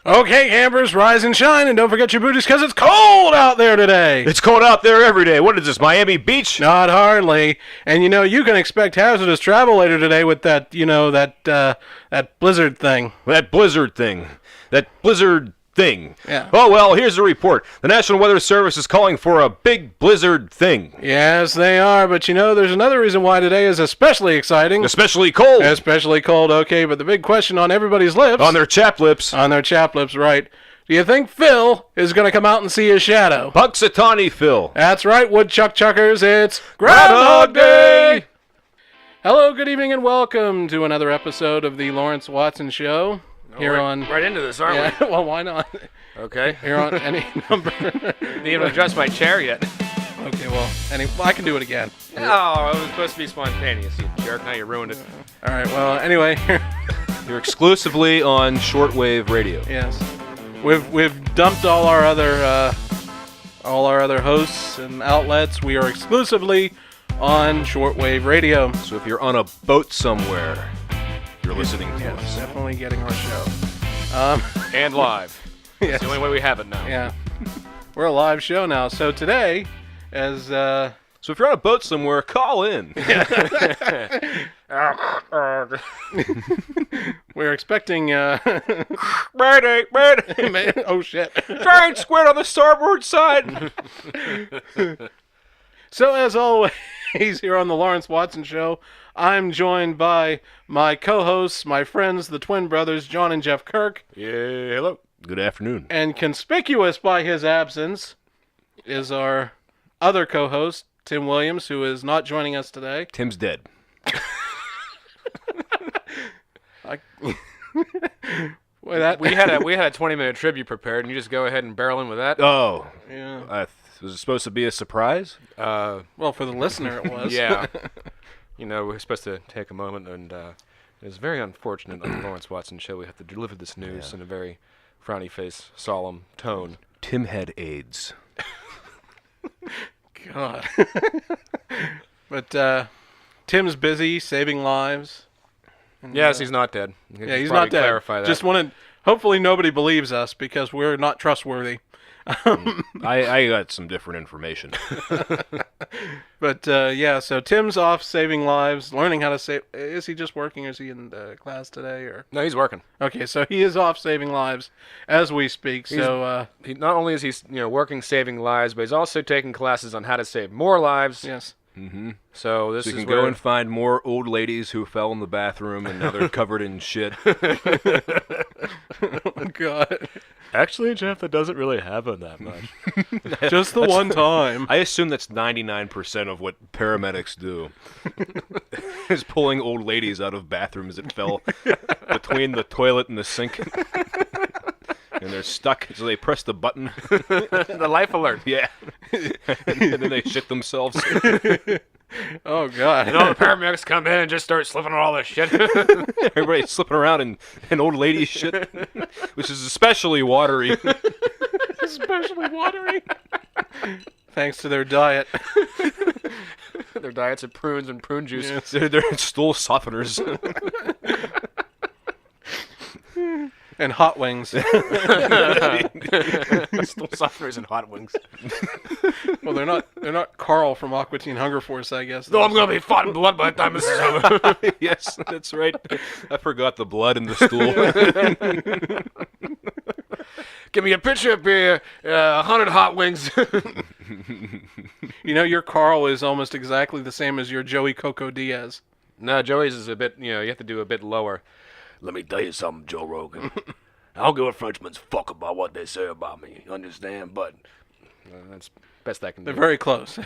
Okay, campers, rise and shine, and don't forget your booties because it's cold out there today. It's cold out there every day. What is this, Miami Beach? Not hardly. And you can expect hazardous travel later today with that, that blizzard thing. That blizzard thing. Yeah. Oh, well, here's the report. The National Weather Service is calling for a big blizzard thing. Yes, they are. But there's another reason why today is especially exciting. Especially cold. Especially cold, okay. But the big question on everybody's lips. On their chap lips. On their chap lips, right. Do you think Phil is going to come out and see his shadow? Puxatawny Phil. That's right, woodchuck chuckers. It's Groundhog Day! Hello, good evening, and welcome to another episode of the Lawrence Watson Show. Right into this, aren't we? Well, why not? Okay. Here on any number. Didn't even adjust my chair yet. Okay, well, I can do it again. No, it was supposed to be spontaneous, you jerk. Now you ruined it. All right, well, anyway. You're exclusively on shortwave radio. Yes. We've dumped all our other hosts and outlets. We are exclusively on shortwave radio. So if you're on a boat somewhere, you're listening to us. Definitely getting our show. And live. Yes. It's the only way we have it now. Yeah. We're a live show now. So today, So if you're on a boat somewhere, call in. We're expecting... Mayday! Oh, shit. Giant squid on the starboard side! So, as always, here on the Lawrence Watson Show, I'm joined by my co-hosts, my friends, the twin brothers, John and Jeff Kirk. Yeah, hello. Good afternoon. And conspicuous by his absence is our other co-host, Tim Williams, who is not joining us today. Tim's dead. We had a 20-minute tribute prepared, and you just go ahead and barrel in with that. Oh. Yeah. Was it supposed to be a surprise? Well, for the listener, it was. Yeah. We're supposed to take a moment, and it's very unfortunate on the Lawrence Watson Show we have to deliver this news in a very frowny-face, solemn tone. Tim had AIDS. God. But Tim's busy saving lives. And, yes, he's not dead. Yeah, he's not dead. Clarify that. Just wanted. Hopefully, nobody believes us because we're not trustworthy. I got some different information. But so Tim's off saving lives, learning how to save. Is he just working? Or is he in class today? Or No, he's working. Okay, so he is off saving lives as we speak. He not only is he working saving lives, but he's also taking classes on how to save more lives. Yes. Mm-hmm. So you can go and find more old ladies who fell in the bathroom and now they're covered in shit. Oh, God. Actually, Jeff, that doesn't really happen that much. Just the one time. I assume that's 99% of what paramedics do. Is pulling old ladies out of bathrooms that fell between the toilet and the sink. And they're stuck, so they press the button. The life alert. Yeah. And then they shit themselves. Oh, God. The paramedics come in and just start slipping on all this shit. Everybody's slipping around in old lady shit, which is especially watery. Especially watery. Thanks to their diet. Their diets of prunes and prune juice. Yes. They're stool softeners. And hot wings. Still softeners and hot wings. Well, they're not Carl from Aqua Teen Hunger Force, I guess. No, I'm gonna be fought in blood by the time this is over. Yes, that's right. I forgot the blood in the stool. Give me a pitcher of beer, 100 hot wings. Your Carl is almost exactly the same as your Joey Coco Diaz. No, Joey's is a bit, you have to do a bit lower. Let me tell you something, Joe Rogan. I don't give a Frenchman's fuck about what they say about me, you understand? But that's best I can do. They're very close.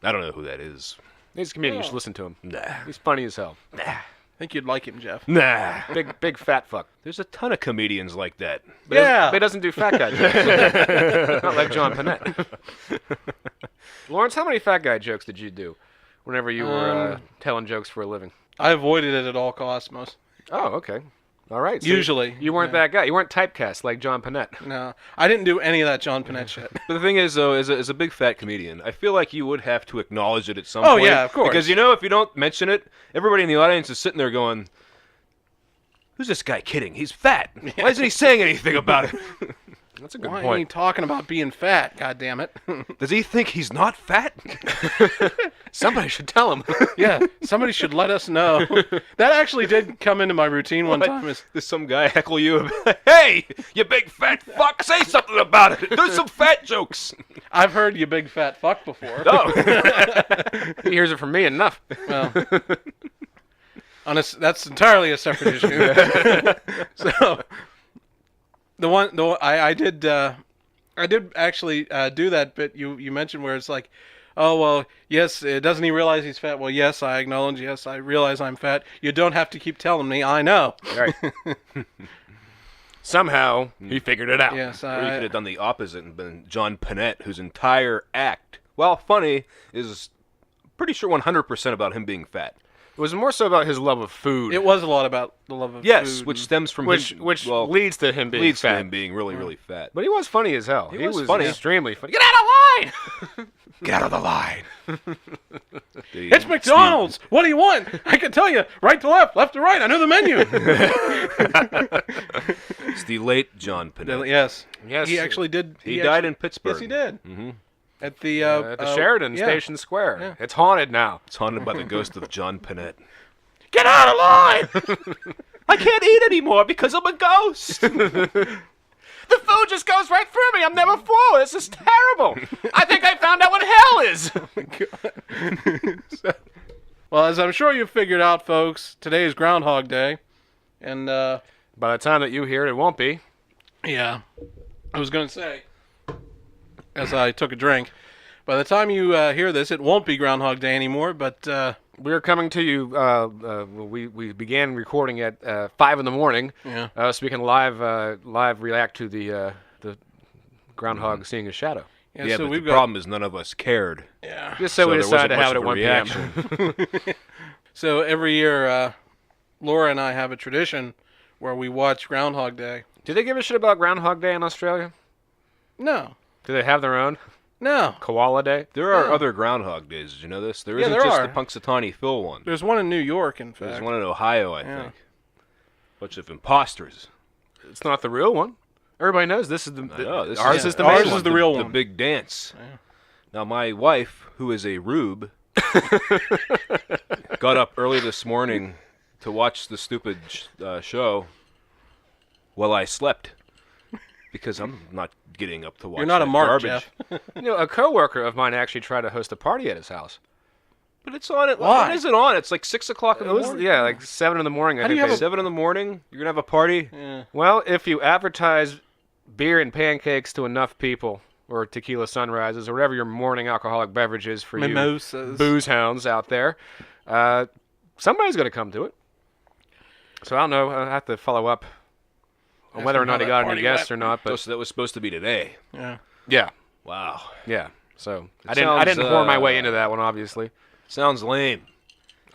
I don't know who that is. He's a comedian. You should listen to him. Nah. He's funny as hell. Nah. I think you'd like him, Jeff. Nah. Big fat fuck. There's a ton of comedians like that. But he doesn't do fat guy jokes. Not like John Panette. Lawrence, how many fat guy jokes did you do whenever you were telling jokes for a living? I avoided it at all costs, most. Oh, okay. All right. So Usually. You weren't that guy. You weren't typecast like John Panette. No. I didn't do any of that John Panette shit. But the thing is, though, as a big fat comedian, I feel like you would have to acknowledge it at some point. Oh, yeah, of course. Because, if you don't mention it, everybody in the audience is sitting there going, Who's this guy kidding? He's fat. Why isn't he saying anything about it? That's a good Why point. ain't he talking about being fat? God damn it! Does he think he's not fat? Somebody should tell him. Yeah, somebody should let us know. That actually did come into my routine one time. Does some guy heckle you? Hey, you big fat fuck! Say something about it. Do some fat jokes. I've heard you big fat fuck before. No. He hears it from me enough. Well, that's entirely a separate issue. So, I did actually do that bit you mentioned where it's like, oh well, yes, doesn't he realize he's fat? Well, yes, I acknowledge. Yes, I realize I'm fat. You don't have to keep telling me. I know. Right. Somehow he figured it out. Yes, Or you could have done the opposite and been John Panette, whose entire act, while funny, is pretty sure 100% about him being fat. It was more so about his love of food. it was a lot about the love of Yes, food which and- stems from which him, leads to him being leads fat. to him being really, really fat. But he was funny as hell. He was funny. Extremely funny. Get out of line! Get out of the line. It's McDonald's. What do you want? I can tell you, right to left to right. I know the menu. It's the late John Panette. Yes. Yes. He actually did. He died in Pittsburgh. Yes, he did. Mm-hmm. At the Sheridan yeah. Station Square. Yeah. It's haunted now. It's haunted by the ghost of John Panette. Get out of line! I can't eat anymore because I'm a ghost. The food just goes right through me. I'm never full. This is terrible. I think I found out what hell is. Well, as I'm sure you've figured out, folks, today is Groundhog Day, and By the time that you hear it, it won't be. yeah, I was going to say, as I took a drink, by the time you hear this, it won't be Groundhog Day anymore. But We're coming to you. We began recording at 5 in the morning. Yeah. So we can live react to the groundhog seeing his shadow. Yeah, so but we've the got problem is none of us cared. yeah. Just so we there decided to wasn't have it at much 1 of a p.m. reaction. So every year, Laura and I have a tradition where we watch Groundhog Day. Do they give a shit about Groundhog Day in Australia? No, Do they have their own no. Koala Day? There are Yeah. other Groundhog Days. Did you know this? There Yeah, isn't there just are. the Punxsutawney Phil one. There's one in New York, in fact. There's one in Ohio, I Yeah. think. Bunch of imposters. It's not the real one. Everybody knows this is the. I know, this ours is, is the ours main is one. the real The one. big dance. Yeah. Now, my wife, who is a rube, got up early this morning to watch the stupid show while I slept. Because I'm not getting up to watch You're not a that mark, garbage. Jeff. You know, a coworker of mine actually tried to host a party at his house. But it's on at Why? When is it on? It's like 6 o'clock in It the was morning. like 7 in the morning. I How do think you have they- a- 7 in the morning? You're going to have a party? Yeah. Well, if you advertise beer and pancakes to enough people, or tequila sunrises, or whatever your morning alcoholic beverage is for Mimosas. you booze hounds out there, somebody's going to come to it. So I don't know. I'll have to follow up on Ask whether or him how not he that got any party guests went. or not. But So that was supposed to be today. Yeah. yeah, Wow. yeah. So I sounds, didn't whore my way into that one, obviously. Sounds lame.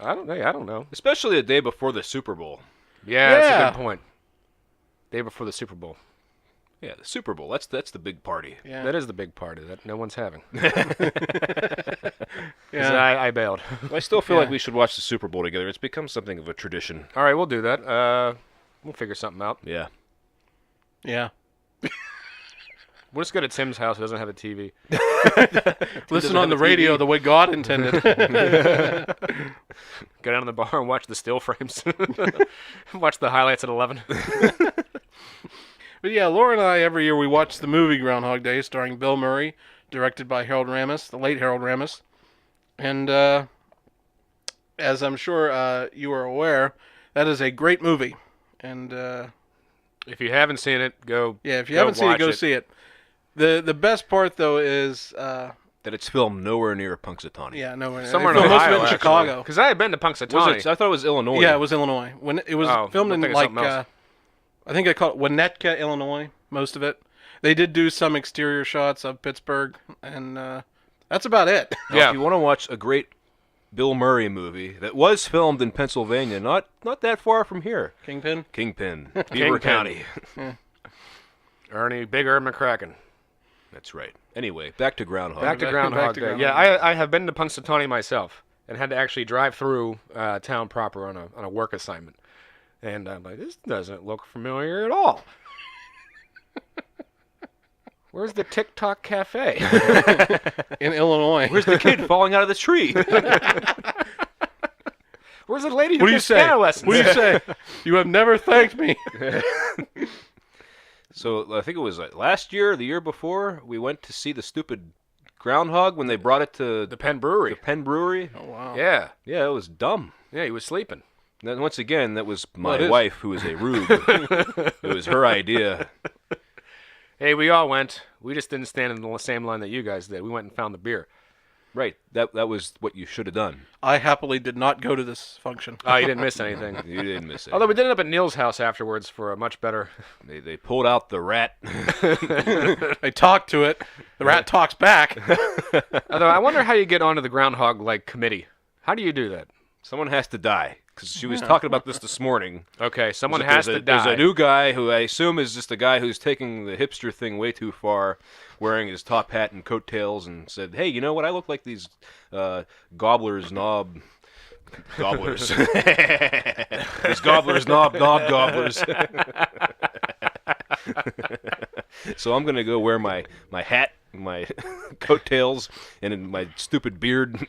I don't know. Especially a day before the Super Bowl. Yeah, that's Yeah. a good point. Day before the Super Bowl. Yeah, the Super Bowl. That's the big party. Yeah. That is the big party that no one's having. 'Cause Yeah. I bailed. I still feel Yeah. like we should watch the Super Bowl together. It's become something of a tradition. All right, we'll do that. We'll figure something out. Yeah. Yeah. We'll just go to Tim's house. He doesn't have a TV. Listen on the radio the way God intended. Go down to the bar and watch the still frames. Watch the highlights at 11. But yeah, Laura and I, every year we watch the movie Groundhog Day, starring Bill Murray, directed by Harold Ramis, the late Harold Ramis. And as I'm sure you are aware, that is a great movie. And If you haven't seen it, go. yeah, if you go haven't seen it, watch go see it. The best part though is That it's filmed nowhere near Punxsutawney. yeah, no, Somewhere in it was Ohio, in Chicago. Because I had been to Punxsutawney. Was it? I thought it was Illinois. Yeah, it was Illinois. When it was Oh, filmed I'm in thinking like something else. I think they call it Winnetka, Illinois. Most of it. They did do some exterior shots of Pittsburgh, and that's about it. Now, Yeah. If you want to watch a great Bill Murray movie that was filmed in Pennsylvania, not that far from here. Kingpin. Kingpin, Beaver County. Ernie, Big Herb McCracken. That's right. Anyway, back to Groundhog. Back to back Groundhog to Day. Groundhog Yeah, I have been to Punxsutawney myself and had to actually drive through town proper on a work assignment. And I'm like, this doesn't look familiar at all. Where's the TikTok cafe? In Illinois. Where's the kid falling out of the tree? Where's the lady who What do you gives say? piano lessons? What do you say? You have never thanked me. So I think it was last year, the year before, we went to see the stupid Groundhog when they brought it to The Penn Brewery. the Penn Brewery. Oh wow. Yeah. Yeah, it was dumb. Yeah, he was sleeping. And then once again, that was Well, my it is. wife, who is a rube. It was her idea. Hey, we all went. We just didn't stand in the same line that you guys did. We went and found the beer. Right. That was what you should have done. I happily did not go to this function. Oh, you didn't miss anything. You didn't miss it. Although we did end up at Neil's house afterwards for a much better... They pulled out the rat. I talked to it. The rat talks back. Although I wonder how you get onto the Groundhog committee. How do you do that? Someone has to die. Because she was talking about this morning. Okay, someone There's has a- to die. There's a new guy who I assume is just a guy who's taking the hipster thing way too far, wearing his top hat and coattails, and said, "Hey, you know what? I look like these gobblers, knob gobblers. These gobblers, knob gobblers." So I'm gonna go wear my hat, my coattails, and my stupid beard.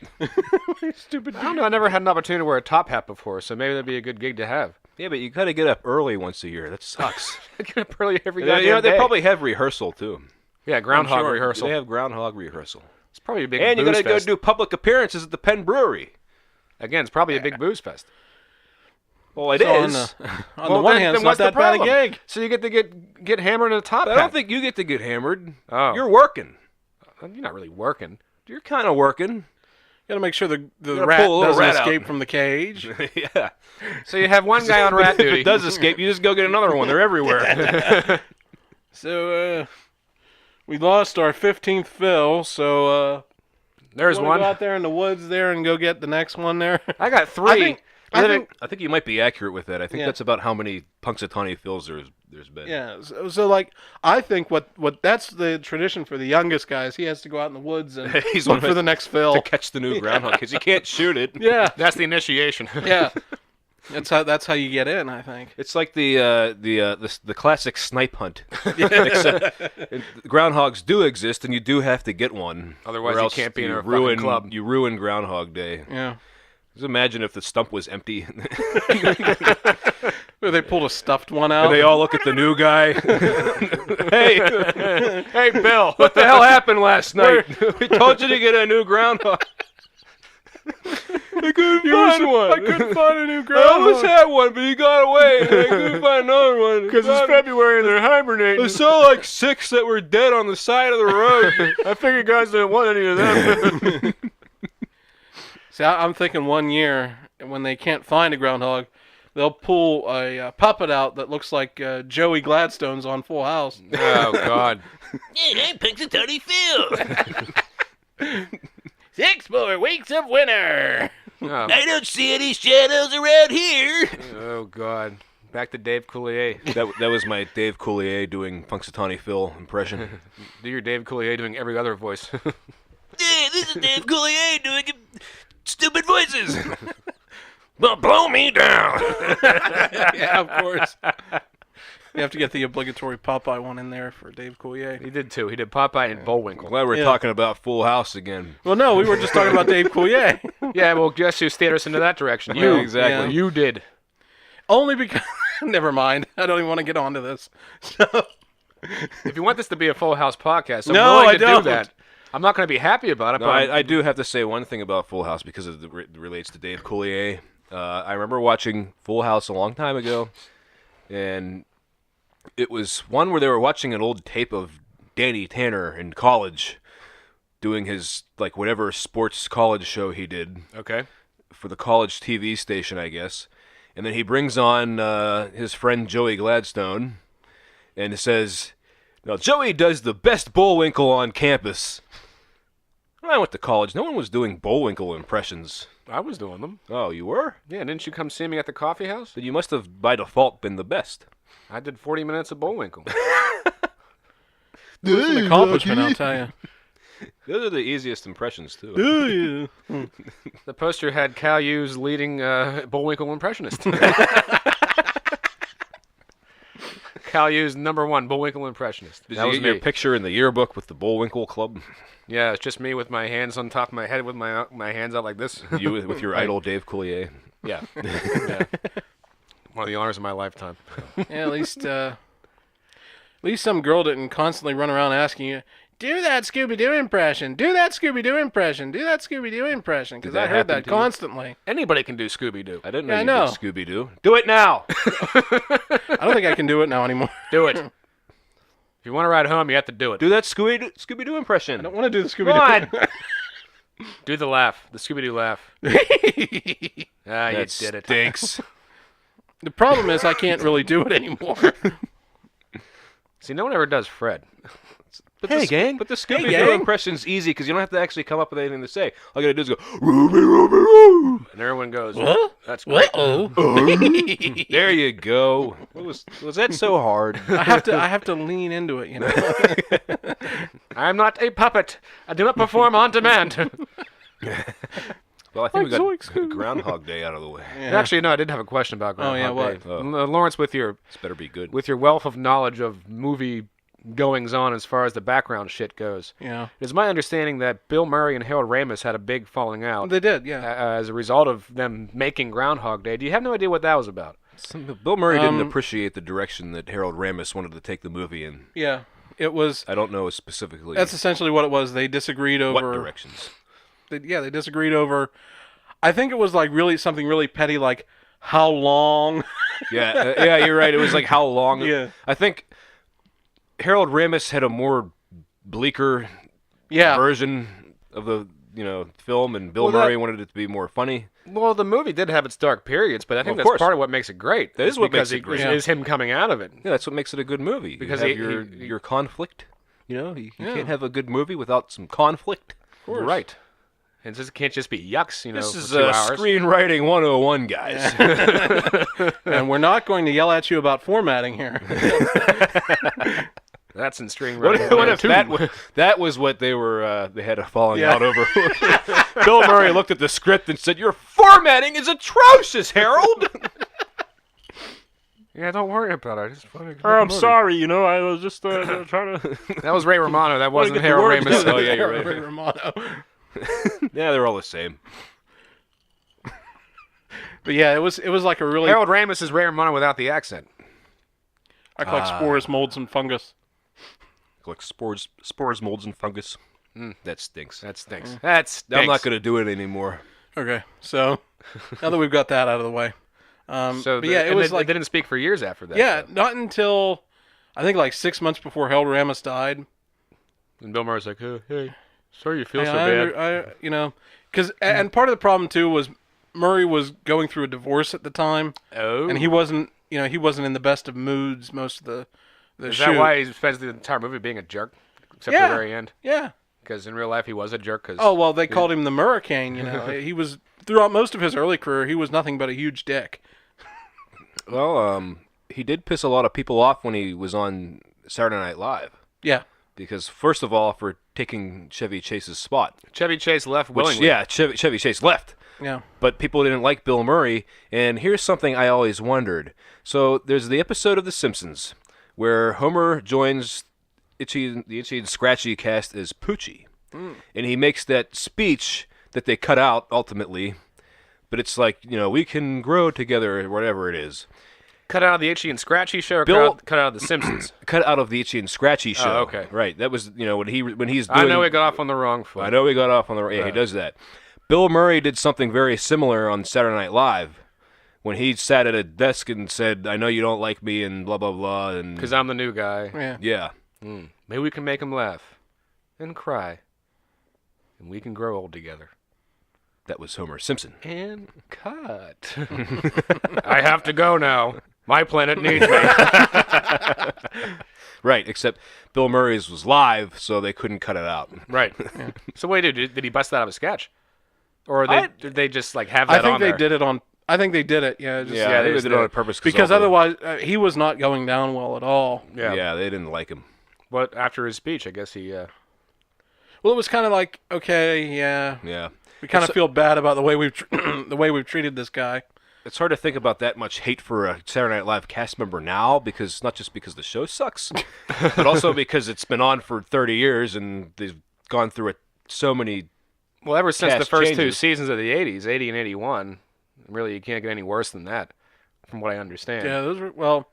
Stupid. I don't know. I never had an opportunity to wear a top hat before, so maybe that'd be a good gig to have. Yeah, but you gotta get up early once a year. That sucks. I get up early every You goddamn know, they day. probably have rehearsal too. Yeah, Groundhog sure. rehearsal. They have Groundhog rehearsal. It's probably a big And you booze gotta go fest. do public appearances at the Penn Brewery. Again, it's probably a big booze fest. Well, it So is. on the one hand, it's not what's the that bad a problem? gig. So you get to get hammered in a top But hat. I don't think you get to get hammered. Oh. You're working. You're not really working. You're kind of working. Got to make sure the gotta rat pull a little doesn't rat out. escape from the cage. Yeah. So you have one guy on rat If duty. it does escape, you just go get another one. They're everywhere. So we lost our 15th fill. So There's wanna one. go out there in the woods there and go get the next one there. I got three. I think you might be accurate with that. I think Yeah. that's about how many Punxsutawney fills there's been. Yeah. So like I think what that's the tradition for the youngest guys. He has to go out in the woods and He's look one for the next fill. to catch the new groundhog because you can't shoot it. Yeah. That's the initiation. Yeah. That's how you get in. I think. It's like the classic snipe hunt. Except groundhogs do exist, and you do have to get one. Otherwise or you else can't be in a fucking ruin club. You ruin Groundhog Day. Yeah. Just imagine if the stump was empty. Or they pulled a stuffed one out. And they all look at the new guy. Hey, Hey, Bill. what the hell happened last night? We told you to get a new groundhog. I couldn't find one. I couldn't find a new I almost groundhog. had one, but he got away. And I couldn't find another one. Because it's February and they're hibernating. I saw like 6 that were dead on the side of the road. I figured guys didn't want any of them. See, I'm thinking one year when they can't find a groundhog, they'll pull a puppet out that looks like Joey Gladstone's on Full House. Oh, God. Yeah, I'm Punxsutawney Phil. 6 more weeks of winter. Oh, I don't see any shadows around here. oh, God. Back to Dave Coulier. That was my Dave Coulier doing Punxsutawney Phil impression. Do your Dave Coulier doing every other voice. Hey, this is Dave Coulier doing stupid voices. Well, blow me down. Yeah, of course. You have to get the obligatory Popeye one in there for Dave Coulier. He did, too. He did Popeye and Bullwinkle. Glad we're Yeah. talking about Full House again. Well, no, we were just talking about Dave Coulier. Yeah, well, guess who steered us into that direction? You. Yeah, exactly. Yeah. You did. Only because... Never mind. I don't even want to get onto this. So, If you want this to be a Full House podcast, I'm No, willing I to don't. do that. I'm not going to be happy about it, No, but I do have to say one thing about Full House because it relates to Dave Coulier. I remember watching Full House a long time ago, and it was one where they were watching an old tape of Danny Tanner in college doing his, like, whatever sports college show he did okay. for the college TV station, I guess. And then he brings on his friend Joey Gladstone and says, "Now, Joey does the best Bullwinkle on campus." When I went to college, no one was doing Bullwinkle impressions. I was doing them. Oh, you were? Yeah, didn't you come see me at the coffee house? Then you must have, by default, been the best. I did 40 minutes of Bullwinkle. it's an accomplishment, I'll tell you. Those are the easiest impressions, too. The poster had Cal Hughes leading Bullwinkle impressionist. Cal U's #1 Bullwinkle impressionist. Did That you was get your me. picture in the yearbook with the Bullwinkle Club? Yeah, it's just me with my hands on top of my head with my hands out like this. You with your idol Dave Coulier? Yeah. Yeah. One of the honors of my lifetime. Yeah, at least some girl didn't constantly run around asking you, do that Scooby-Doo impression, do that Scooby-Doo impression, do that Scooby-Doo impression, because Did that I heard happen that to you? constantly. Anybody can do Scooby-Doo. I didn't know Yeah, I you know. did Scooby-Doo. Do it now! I don't think I can do it now anymore. Do it. If you want to ride home, you have to do it. Do that Scooby-Doo impression. I don't want to do the Come Scooby-Doo. on! Do the laugh. The Scooby-Doo laugh. Ah, you That did it. stinks. The problem is I can't really do it anymore. See, no one ever does Fred. But Hey, the, gang. But the Scooby-Doo gang. impression's easy because you don't have to actually come up with anything to say. All you gotta do is go, Ruby, Ruby, Roo. And everyone goes, What? That's great. There you go. Was that so hard? I have to lean into it, you know. I'm not a puppet. I do not perform on demand. Well, I think we got Like Zoic Scooby. Groundhog Day out of the way. Yeah. Actually, no, I did have a question about Groundhog yeah, what? Day. Oh. Lawrence, with your This better be good. wealth of knowledge of movie goings on as far as the background shit goes, Yeah. it is my understanding that Bill Murray and Harold Ramis had a big falling out They did, yeah. as a result of them making Groundhog Day. Do you have no idea what that was about? Bill Murray didn't appreciate the direction that Harold Ramis wanted to take the movie in. Yeah. It was. I don't know specifically That's essentially what it was. They disagreed over. what directions. They disagreed over. I think it was like really something really petty, like how long. Yeah, you're right. It was like how long. Yeah. I think Harold Ramis had a more bleaker Yeah. version of the film, and Bill Well, Murray wanted it to be more funny. Well, the movie did have its dark periods, but I think Of that's course. part of what makes it great. That is what because makes it great. Is him coming out of it. Yeah, that's what makes it a good movie. Because you have he- your conflict. You Yeah. can't have a good movie without some conflict. course. Right. And it can't just be yucks, This for is 2 hours. screenwriting 101, guys. And we're not going to yell at you about formatting here. That's in string What, writing. what if that was what they were? They had a falling Yeah. out over. Bill Murray looked at the script and said, "Your formatting is atrocious, Harold." Yeah, don't worry about it. Just fucking I'm sorry. I was just trying to. That was Ray Romano. That wasn't get the Harold words Ramis. down. Oh, yeah, you're right. Ray Romano. Yeah, they're all the same. But yeah, it was like a really Harold Ramis is Ray Romano without the accent. I collect spores, molds, and fungus. Like spores, molds, and fungus. That stinks. That stinks. That stinks. I'm not going to do it anymore. Okay, so now that we've got that out of the way, but yeah, it was they like didn't speak for years after that. yeah, though. not until I think like 6 months before Harold Ramis died. And Bill Murray's like, hey, sorry you feel Yeah, so bad. And part of the problem too was Murray was going through a divorce at the time, Oh. and he wasn't in the best of moods most of the Is shoot. that why he spends the entire movie being a jerk? Except Yeah. for the very end? Yeah. Because in real life he was a jerk. Oh well, they called him the Murricane. He was throughout most of his early career, he was nothing but a huge dick. Well, he did piss a lot of people off when he was on Saturday Night Live. Yeah. Because first of all, for taking Chevy Chase's spot, Chevy Chase left which willingly. Chevy Chase left. Yeah. But people didn't like Bill Murray, and here's something I always wondered. So there's the episode of The Simpsons where Homer joins the Itchy and Scratchy cast as Poochie, and he makes that speech that they cut out ultimately, but it's like, we can grow together, or whatever it is. Cut out of the Itchy and Scratchy show or Bill- cut out of The Simpsons? Cut out of the Itchy and Scratchy show. okay. Right. That was, when he's doing... I know he got off on the wrong foot. I know he got off on the... Yeah, he does that. Bill Murray did something very similar on Saturday Night Live when he sat at a desk and said, I know you don't like me and blah, blah, blah. And Because I'm the new guy. Yeah. yeah. Maybe we can make him laugh and cry. And we can grow old together. That was Homer Simpson. And cut. I have to go now. My planet needs me. Right, except Bill Murray's was live, so they couldn't cut it out. Right. So wait, dude, did he bust that out of a sketch? Or did they just like have I that think on they there? did it on. I think they did it. Yeah. Just, Yeah, they just did it on did. purpose. Because all the- otherwise, he was not going down well at all. Yeah. Yeah, they didn't like him. But after his speech, I guess he... Well, it was kind of like, okay, yeah, Yeah. we kind of feel bad about the way we've treated this guy. it's hard to think about that much hate for a Saturday Night Live cast member now, because not just because the show sucks, but also because it's been on for 30 years and they've gone through it so many. Well, ever since the Cast first two changes. seasons of the 80s, 80 and 81, really you can't get any worse than that, from what I understand. Yeah, those were, well,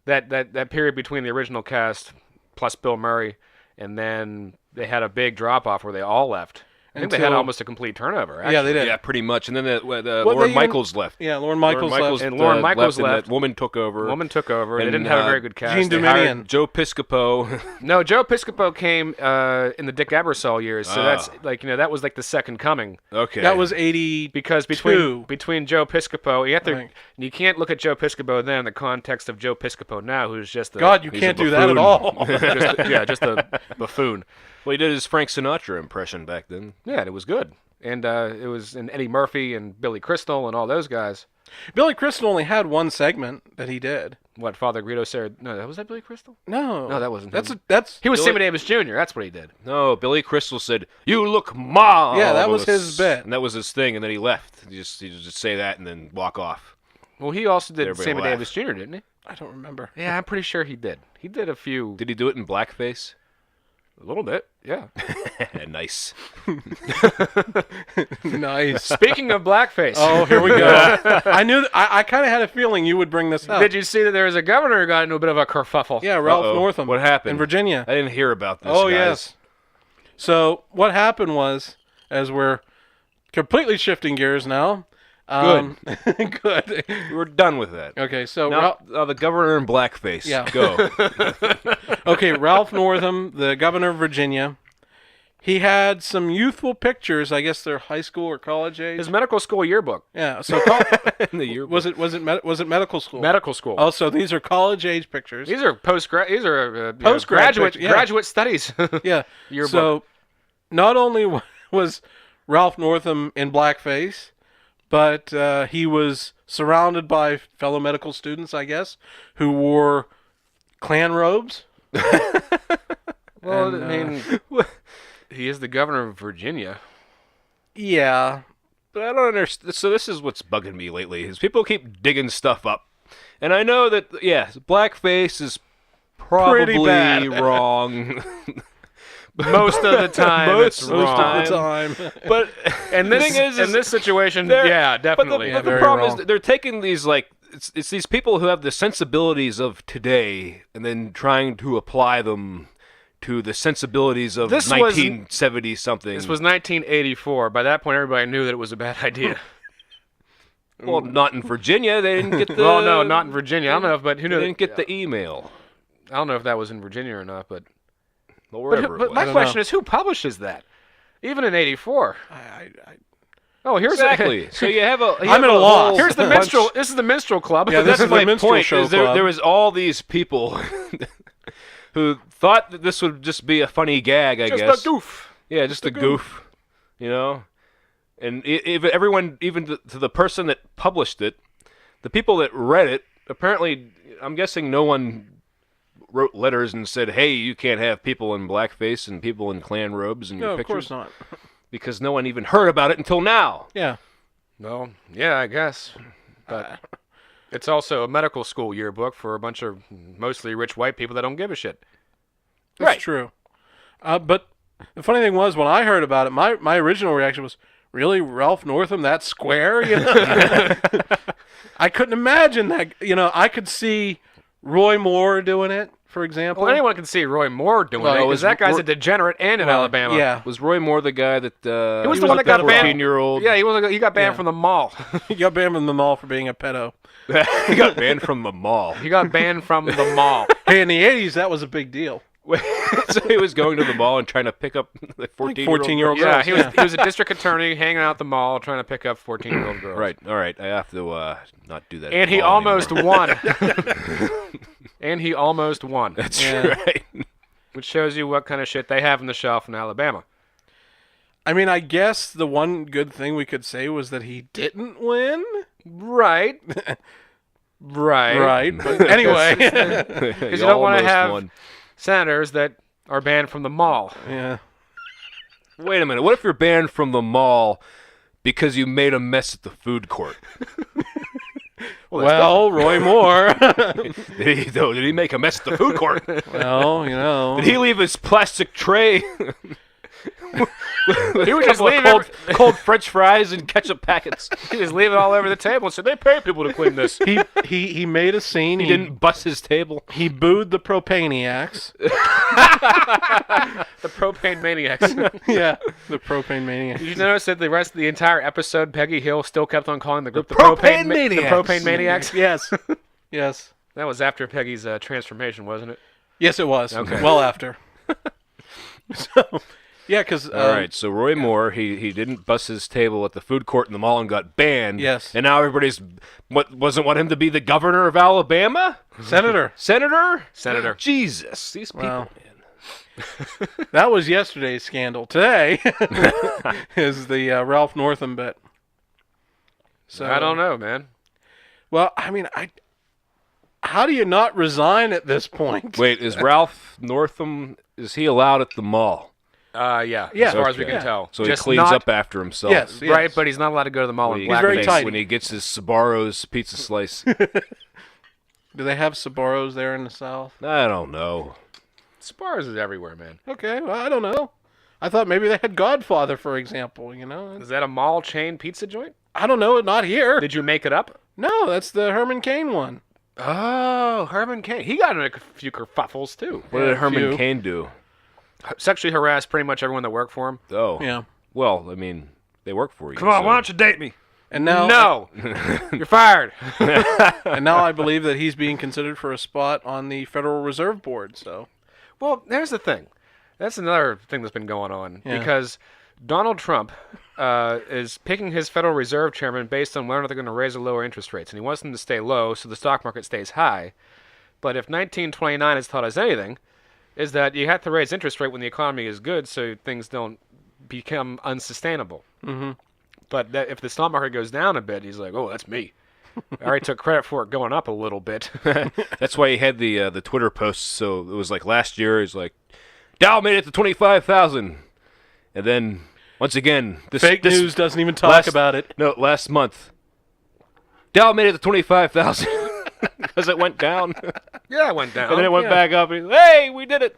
That period between the original cast plus Bill Murray, and then they had a big drop-off where they all left. I think they had Until- almost a complete turnover, actually. yeah, they did. Yeah, pretty much. And then Well, they Lorne even- Michaels left. Yeah, Lorne Michaels left. And Lorne Michaels and left. that woman took over. Woman took over. They And, didn't have a very good cast. Gene They Dominion. hired- Hired Joe Piscopo. No, Joe Piscopo came in the Dick Ebersol years, so that's that was like the second coming. Okay. That was 80. Because Two. between Joe Piscopo, Right. you can't look at Joe Piscopo then in the context of Joe Piscopo now, who's just God, you he's can't a do that at buffoon. all. just a buffoon. Well, he did his Frank Sinatra impression back then. Yeah, and it was good. And it was in Eddie Murphy and Billy Crystal and all those guys. Billy Crystal only had one segment that he did. What, Father Guido said? No, was that Billy Crystal? No, No, that wasn't That's him. that's He was Billy- Sammy Davis Jr. That's what he did. No, Billy Crystal said, "You look marvelous." Yeah, that was his bit. And that was his thing, and then he left. He just say that and then walk off. Well, he also did Everybody Sammy laughed. Davis Jr., didn't he? I don't remember. Yeah, I'm pretty sure he did. He did a few. Did he do it in blackface? A little bit, yeah. Nice. Nice. Speaking of blackface. Oh, here we go. I knew. I kind of had a feeling you would bring this up. Did you see that there was a governor who got into a bit of a kerfuffle? Yeah, Ralph Uh-oh. Northam. What happened? in Virginia? I didn't hear about this. Oh guys. yes. So what happened was, as we're completely shifting gears now. Good. We're done with that. Okay, so Now, the governor in blackface. Yeah. Go. okay, Ralph Northam, the governor of Virginia, he had some youthful pictures. I guess they're high school or college age. His medical school yearbook. Yeah. So In the year. was it medical school? Medical school. Oh, so these are college age pictures. These are Postgrad graduate picture, yeah. graduate studies. Yeah. Yearbook. So not only was Ralph Northam in blackface, but he was surrounded by fellow medical students, I guess, who wore Klan robes. Well, And, I mean, he is the governor of Virginia. Yeah. But I don't understand. So this is what's bugging me lately: is people keep digging stuff up, and I know that blackface is Pretty probably bad. wrong. Most of the time, it's Most wrong. Most of the time. But And the this, thing is in this situation, they're- yeah, But definitely. the very problem is wrong. that they're taking these it's these people who have the sensibilities of today and then trying to apply them to the sensibilities of This was- 1970 something. This was 1984. By that point, everybody knew that it was a bad idea. well, not in Virginia. They didn't get the. Well, no, not in Virginia. I don't know, but who They knew? didn't get the email. I don't know if that was in Virginia or not, but Well, wherever but it my was. question is, who publishes that? Even in '84. Oh, here's Exactly. So you have a. I'm at a loss. Here's the bunch- minstrel. This is the minstrel club. Yeah, this That's is the my minstrel point. show Is there, club. there was all these people who thought that this would just be a funny gag. I just guess. a goof. Yeah, just a goof. You know, and if everyone, even to the person that published it, the people that read it, apparently, I'm guessing no one wrote letters and said, "Hey, you can't have people in blackface and people in Klan robes in No, your of pictures," course not. because no one even heard about it until now. Yeah. Well, yeah, I guess. But it's also a medical school yearbook for a bunch of mostly rich white people that don't give a shit. That's Right. true. But the funny thing was, when I heard about it, my original reaction was, really, Ralph Northam, that square? You know? I couldn't imagine that. You know, I could see Roy Moore doing it, for example. Well, anyone can see Roy Moore doing Well, it it because was that guy's Ro- a degenerate and in Alabama. Yeah. Was Roy Moore the guy that He was the one that got banned. 14-year-old? Yeah, he got banned Yeah. from the mall. He got banned from the mall for being a pedo. he got banned from the mall. He got banned from the mall. Hey, in the 80s, that was a big deal. So he was going to the mall and trying to pick up the 14-year-old Yeah, girls, he was yeah. he was a district attorney hanging out at the mall trying to pick up 14-year-old girls. Right, all right. I have to not do that. And at the he mall almost anymore. won. And he almost won. That's Yeah. right. Which shows you what kind of shit they have on the shelf in Alabama. I mean, I guess the one good thing we could say was that he didn't win. Right. Right. Right. But anyway. Because you don't want to have senators that are banned from the mall. Yeah. Wait a minute. What if you're banned from the mall, Because you made a mess at the food court. Well, Roy Moore. Did he make a mess at the food court? Well, Did he leave his plastic tray? He would just leave cold French fries and ketchup packets. He just leave it all over the table and said, they pay people to clean this. He made a scene. He didn't bust his table. He booed the Propaniacs. The propane maniacs. Yeah, the Propane Maniacs. Did you notice that the rest of the entire episode, Peggy Hill still kept on calling the group the Propane The Maniacs. Propane Maniacs? Yes. Yes. That was after Peggy's transformation, wasn't it? Yes, it was. Okay. Well after. So, yeah, because... All right, so Roy Moore, he didn't bust his table at the food court in the mall and got banned. Yes. And now everybody's... Wasn't want him to be the governor of Alabama? Senator. Senator. Jesus, these people, Wow. man. That was yesterday's scandal. Today is the Ralph Northam bit. So I don't know, man. Well, I mean, how do you not resign at this point? Wait, is Ralph Northam, is he allowed at the mall? Yeah, Yeah. as far as we Okay. can tell. So Just he cleans not- up after himself. Yes. Right, but he's not allowed to go to the mall When in he- He's very blackface. tight. When he gets his Sbarro's pizza slice. Do they have Sbarro's there in the South? I don't know. Spars is everywhere, man. Okay, well, I don't know. I thought maybe they had Godfather, for example, you know? Is that a mall chain pizza joint? I don't know, not here. Did you make it up? No, that's the Herman Cain one. Oh, Herman Cain. He got in a few kerfuffles, too. What Yeah, did a Herman few. Cain do? Sexually harassed pretty much everyone that worked for him. Oh. Yeah. Well, I mean, they work for you. Come on, so- why don't you date me? And now, No. You're fired. and now I believe that he's being considered for a spot on the Federal Reserve Board, so. Well, there's the thing. That's another thing that's been going on. Yeah. Because Donald Trump is picking his Federal Reserve chairman based on whether they're going to raise or lower interest rates. And he wants them to stay low so the stock market stays high. But if 1929 has taught us anything, is that you have to raise interest rate when the economy is good so things don't become unsustainable. Mm-hmm. But if the stock market goes down a bit, he's like, oh, that's me. I already took credit for it going up a little bit. That's why he had the Twitter posts. So it was like last year, he's like, Dow made it to 25,000. And then, once again, this Fake news doesn't even talk last- about it. No, last month. Dow made it to 25,000. Because it went down. Yeah, it went down. And then it went yeah. back up. And, hey, we did it.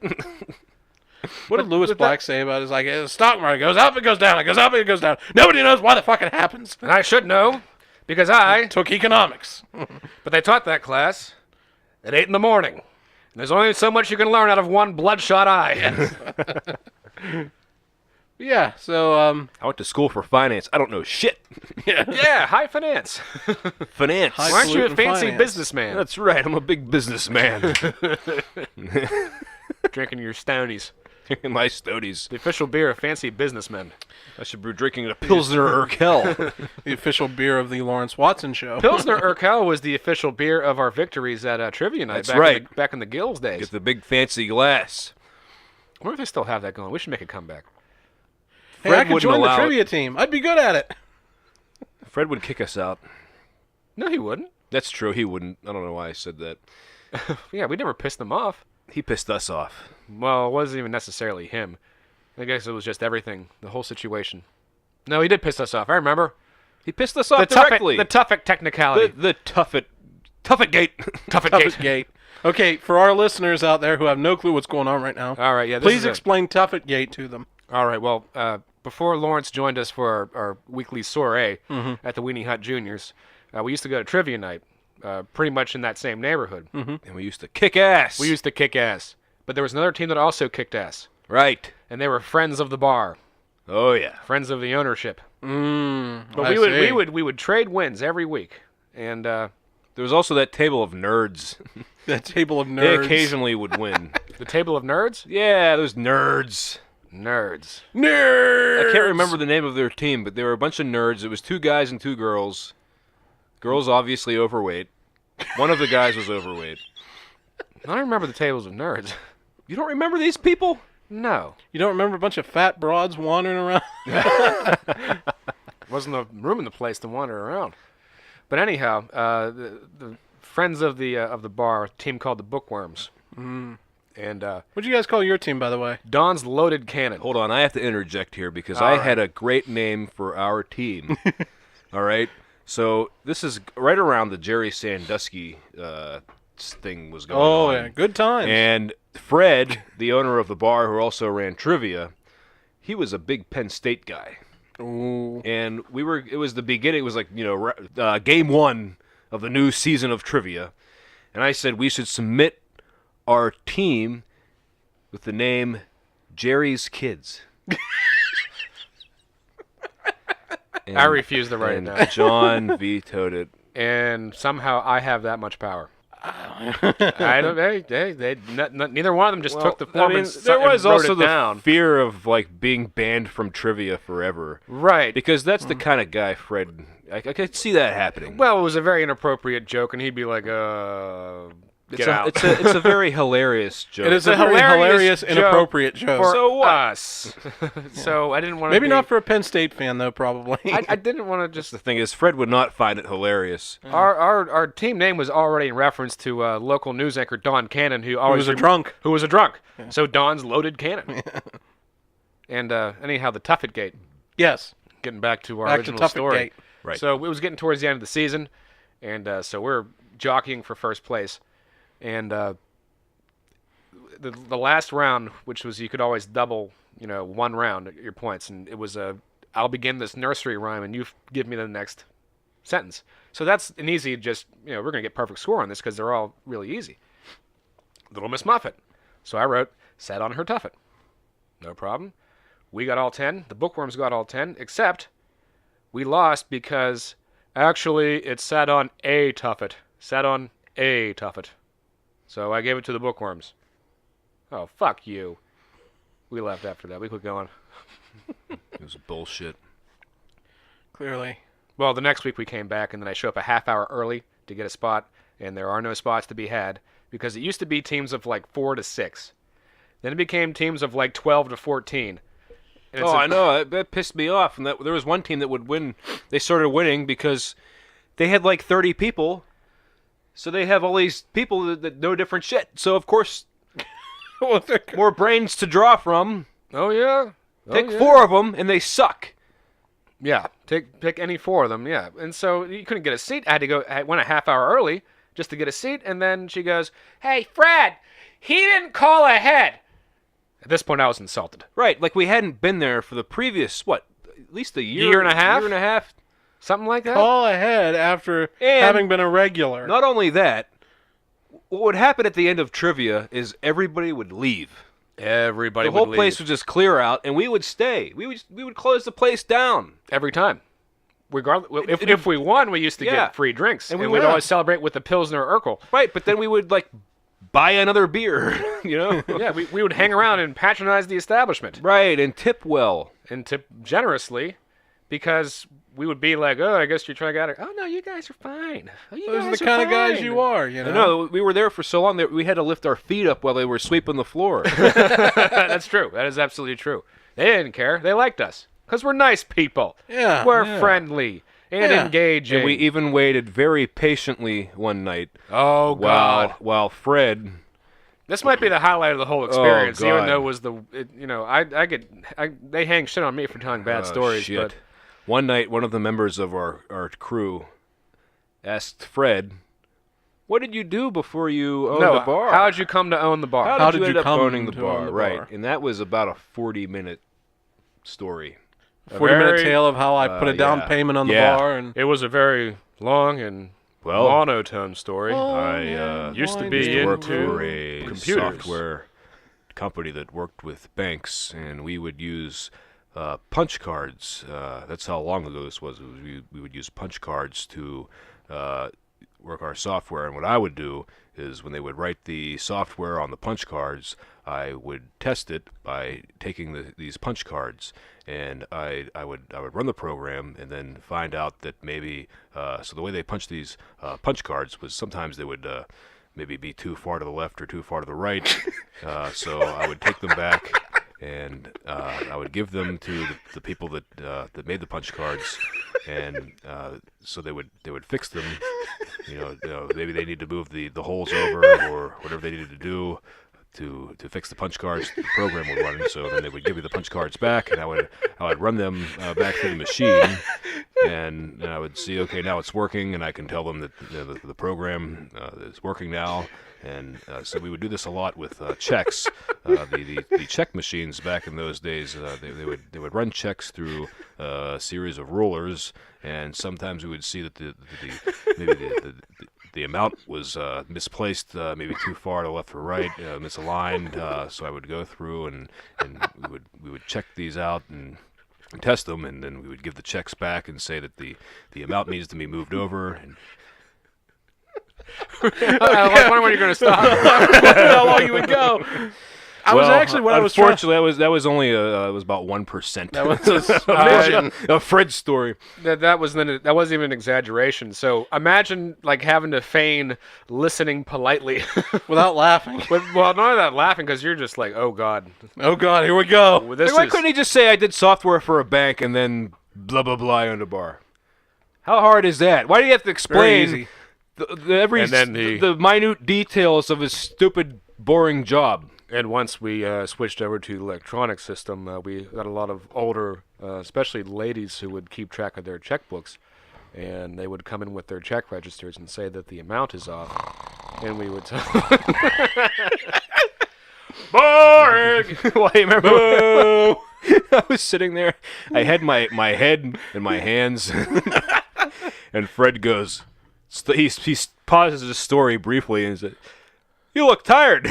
What did Lewis Black say about it? It's like, the stock market goes up, it goes down, it goes up, it goes down. Nobody knows why the fuck it happens. And I should know, because I Took economics. But they taught that class at 8 in the morning. And there's only so much you can learn out of one bloodshot eye. Yeah, so, I went to school for finance. I don't know shit. Yeah, high finance. Finance. High Why aren't you a Highfalutin fancy finance. businessman? That's right. I'm a big businessman. Drinking your Stonies. My Stodies. The official beer of fancy businessmen. I should be drinking a Pilsner Urquell. the official beer of the Lawrence Watson Show. Pilsner Urquell was the official beer of our victories at Trivia Night. That's right. Back in the Guilds days. Get the big fancy glass. I wonder if they still have that going. We should make a comeback. Hey, Fred I could wouldn't join the allow it. trivia team. I'd be good at it. Fred would kick us out. No, he wouldn't. That's true. He wouldn't. I don't know why I said that. Yeah, we never pissed them off. He pissed us off. Well, it wasn't even necessarily him. I guess it was just everything, the whole situation. No, he did piss us off. I remember. He pissed us off The directly. Tuffet technicality. The Tuffet gate. Tuffet Tuffet gate. Gate. Okay, for our listeners out there who have no clue what's going on right now, All right, yeah. This please is a- explain Tuffet Gate to them. All right, well, before Lawrence joined us for our weekly soiree at the Weenie Hut Juniors, we used to go to trivia night, pretty much in that same neighborhood. And we used to kick ass. We used to kick ass. But there was another team that also kicked ass, Right. and they were friends of the bar, Oh yeah. friends of the ownership. But I we see. would trade wins every week, and There was also that table of nerds. That table of They nerds. occasionally would win. the table of nerds. Yeah, those nerds. Nerds. Nerds! I can't remember the name of their team, but they were a bunch of nerds. It was 2 guys and 2 girls. Girls obviously overweight. One of the guys was overweight. I don't remember the tables of nerds. You don't remember these people? No. You don't remember a bunch of fat broads wandering around? Wasn't a room in the place to wander around. But anyhow, the friends of the bar, a team called the Bookworms. And What'd you guys call your team, by the way? Don's Loaded Cannon. Hold on, I have to interject here because All I right. had a great name for our team. All right, so this is right around the Jerry Sandusky thing was going Oh, on. yeah. Good times. And Fred, the owner of the bar who also ran trivia, he was a big Penn State guy. Ooh. And it was the beginning, it was like, game 1 of the new season of trivia. And I said we should submit our team with the name Jerry's Kids. And, I refuse to write it and down. John vetoed it. And somehow I have that much power. I don't. Neither one of them just took the form and there was wrote also it down. the fear of like being banned from trivia forever, Right. because that's the kind of guy Fred. I could see that happening. Well, it was a very inappropriate joke, and he'd be like, get out. It's a very hilarious joke. It is It's a very hilarious, joke inappropriate joke. for So what? us. So I didn't want to. Maybe not for a Penn State fan, though, probably. I didn't want to just. The thing is, Fred would not find it hilarious. Our team name was already in reference to local news anchor Don Cannon, who always was a drunk. Who was a drunk. So Don's Loaded Cannon. And anyhow, the Tuffet Gate. Yes. Getting back to our Back to original Tuffet story. Gate. Right. So it was getting towards the end of the season, and so we're jockeying for first place. And the last round, which was you could always double, one round your points, and it was I'll begin this nursery rhyme, and you give me the next sentence. So that's an easy, just we're gonna get perfect score on this because they're all really easy. Little Miss Muffet. So I wrote, sat on her tuffet. No problem. We got all 10. The bookworms got all 10, except we lost because actually it sat on a tuffet. Sat on a tuffet. So I gave it to the bookworms. Oh, fuck you. We left after that. We quit going. It was bullshit. Clearly. Well, the next week we came back, and then I show up a half hour early to get a spot, and there are no spots to be had because it used to be teams of like 4 to 6. Then it became teams of like 12 to 14. And it's I know. That pissed me off. And there was one team that would win. They started winning because they had like 30 people. So they have all these people that know different shit. So, of course, more brains to draw from. Oh, yeah. Pick 4 of them, and they suck. Yeah, pick any 4 of them, yeah. And so you couldn't get a seat. I went a half hour early just to get a seat, and then she goes, "Hey, Fred, he didn't call ahead." At this point, I was insulted. Right, like we hadn't been there for the previous, at least a year. Year and a half? Year and a half. Something like that? Call ahead after And having been a regular. Not only that, what would happen at the end of trivia is everybody would leave. Everybody The whole would place leave. would just clear out, and we would stay. We would close the place down. Every time. Regardless, if we won, we used to Yeah. get free drinks. And And we we'd would. always celebrate with the Pilsner Urkel. Right, but then we would buy another beer, Yeah, we would hang around and patronize the establishment. Right, and tip well. And tip generously, because we would be like, "Oh, I guess you're trying to get it." "Oh, no, you guys are fine. Oh, you Those are guys the kind of guys fine." you are, I know, we were there for so long that we had to lift our feet up while they were sweeping the floor. That's true. That is absolutely true. They didn't care. They liked us because we're nice people. Yeah, We're yeah. friendly and Yeah. engaging. And we even waited very patiently one night oh God, while Fred... this might be the highlight of the whole experience. Even God. though it was they hang shit on me for telling bad stories, shit. but One night, one of the members of our crew asked Fred, "What did you do before you owned the bar? how did you come to own the bar? How did did you you end up come owning the to bar?" own the Right, bar? and that was about a 40-minute story. 40-minute tale of how I put a down yeah. payment on the Yeah. bar. And It was a very long and Well, monotone story. I used to used be to work into for a computers. software company that worked with banks, and we would use punch cards. That's how long ago this was. We would use punch cards to work our software. And what I would do is when they would write the software on the punch cards, I would test it by taking these punch cards, and I would run the program and then find out that maybe so the way they punch these punch cards was sometimes they would maybe be too far to the left or too far to the right. So I would take them back and I would give them to the people that made the punch cards, and so they would fix them. Maybe they need to move the holes over or whatever they needed to do. to fix the punch cards the program would run. So then they would give me the punch cards back, and I would run them back through the machine, and I would see, okay, now it's working, and I can tell them that the program is working now. And so we would do this a lot with checks. The check machines back in those days, they would run checks through a series of rollers, and sometimes we would see that the amount was misplaced, maybe too far to left or right, misaligned. So I would go through and we would check these out and test them, and then we would give the checks back and say that the amount needs to be moved over. And I was wondering when you're going to stop. How long you would go? Unfortunately, that was only it was about 1%. That was a Fred story. That wasn't even an exaggeration. So imagine like having to feign listening politely without laughing. Well, none of that laughing because you're just like, oh god, here we go. Why couldn't he just say I did software for a bank and then blah blah blah on the bar? How hard is that? Why do you have to explain the minute details of his stupid, boring job? And once we switched over to the electronic system, we got a lot of older, especially ladies, who would keep track of their checkbooks, and they would come in with their check registers and say that the amount is off, and we would tell boring. Well, I remember I was sitting there, I had my head in my hands, and Fred goes, he pauses his story briefly and said, "You look tired."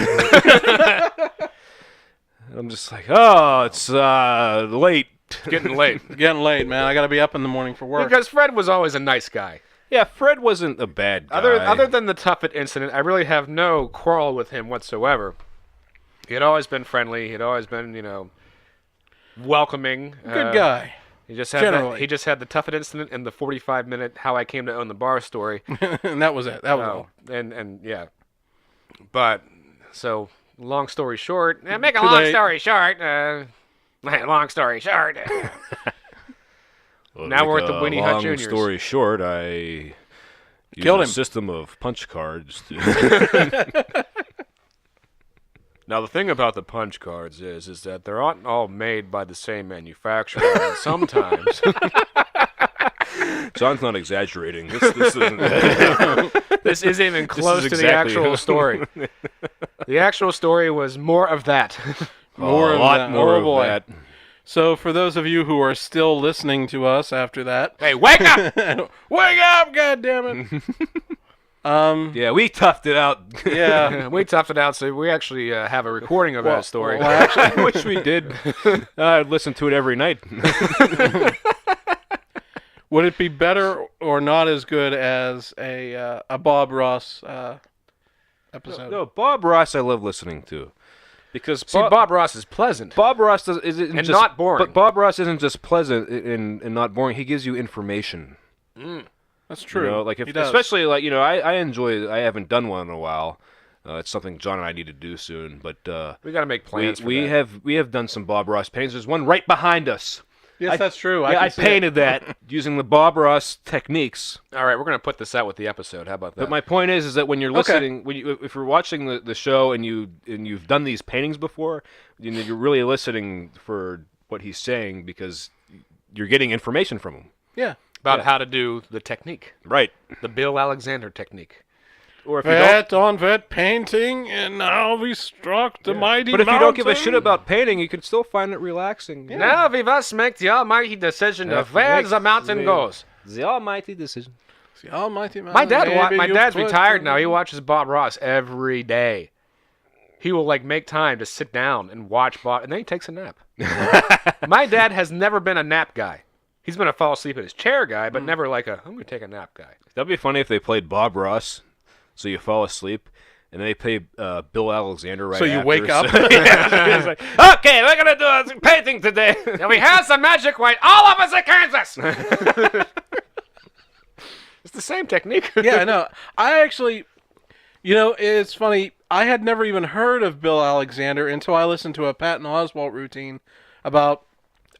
I'm just like, oh, it's late. Getting late. Getting late, man. I got to be up in the morning for work. Because Fred was always a nice guy. Yeah, Fred wasn't a bad guy. Other than the Tuffet incident, I really have no quarrel with him whatsoever. He had always been friendly. He had always been, welcoming. Good guy. He just had the Tuffet incident and the 45-minute how I came to own the bar story. And that was it. That was all. And yeah. But, so, long story short, make a Too long late. story short, long story short. Well, Now we're at the Winnie Hut Long Juniors. story short, I Killed used him. a system of punch cards. Now, the thing about the punch cards is that they're not all made by the same manufacturer. And sometimes... John's not exaggerating. This isn't. This isn't even close to the exactly- actual story. The actual story was more of that. More a of lot that. more Oh, of boy. that. So for those of you who are still listening to us after that, Hey, wake up! wake up, God damn it! Yeah, we toughed it out. Yeah. We toughed it out, so we actually have a recording of that story. Well, actually, I wish we did. I'd listen to it every night. would it be better or not as good as a Bob Ross episode? No, Bob Ross I love listening to. Because See, Bob Ross is pleasant. Bob Ross isn't And just, not boring. But Bob Ross isn't just pleasant and not boring. He gives you information. That's true. You know, like He does. especially like I enjoy. I haven't done one in a while. It's something John and I need to do soon. But We got to make plans for that. we have done some Bob Ross paintings. There's one right behind us. Yes, that's true. I can see it. painted that using the Bob Ross techniques. All right, we're going to put this out with the episode. How about that? But my point is that when you're listening, if you're watching the show and you've done these paintings before, you're really listening for what he's saying because you're getting information from him. Yeah. About how to do the technique. Right. The Bill Alexander technique. Or if you don't, Vet on vet painting, and now we struck the mighty but if you don't give a mountain. shit about painting, you can still find it relaxing. Now we must make the almighty decision of where the mountain goes. The almighty decision. The almighty My mountain. dad, my Maybe you dad's put retired the- now. He watches Bob Ross every day. He will make time to sit down and watch Bob, and then he takes a nap. My dad has never been a nap guy. He's been a fall asleep in his chair guy, but never I'm going to take a nap guy. That'd be funny if they played Bob Ross, so you fall asleep, and then they play Bill Alexander right So you after, wake up? It's like, okay, we're gonna do a painting today. And we have some magic white all of us at Kansas. It's the same technique. Yeah, I know. I actually, it's funny. I had never even heard of Bill Alexander until I listened to a Patton Oswalt routine about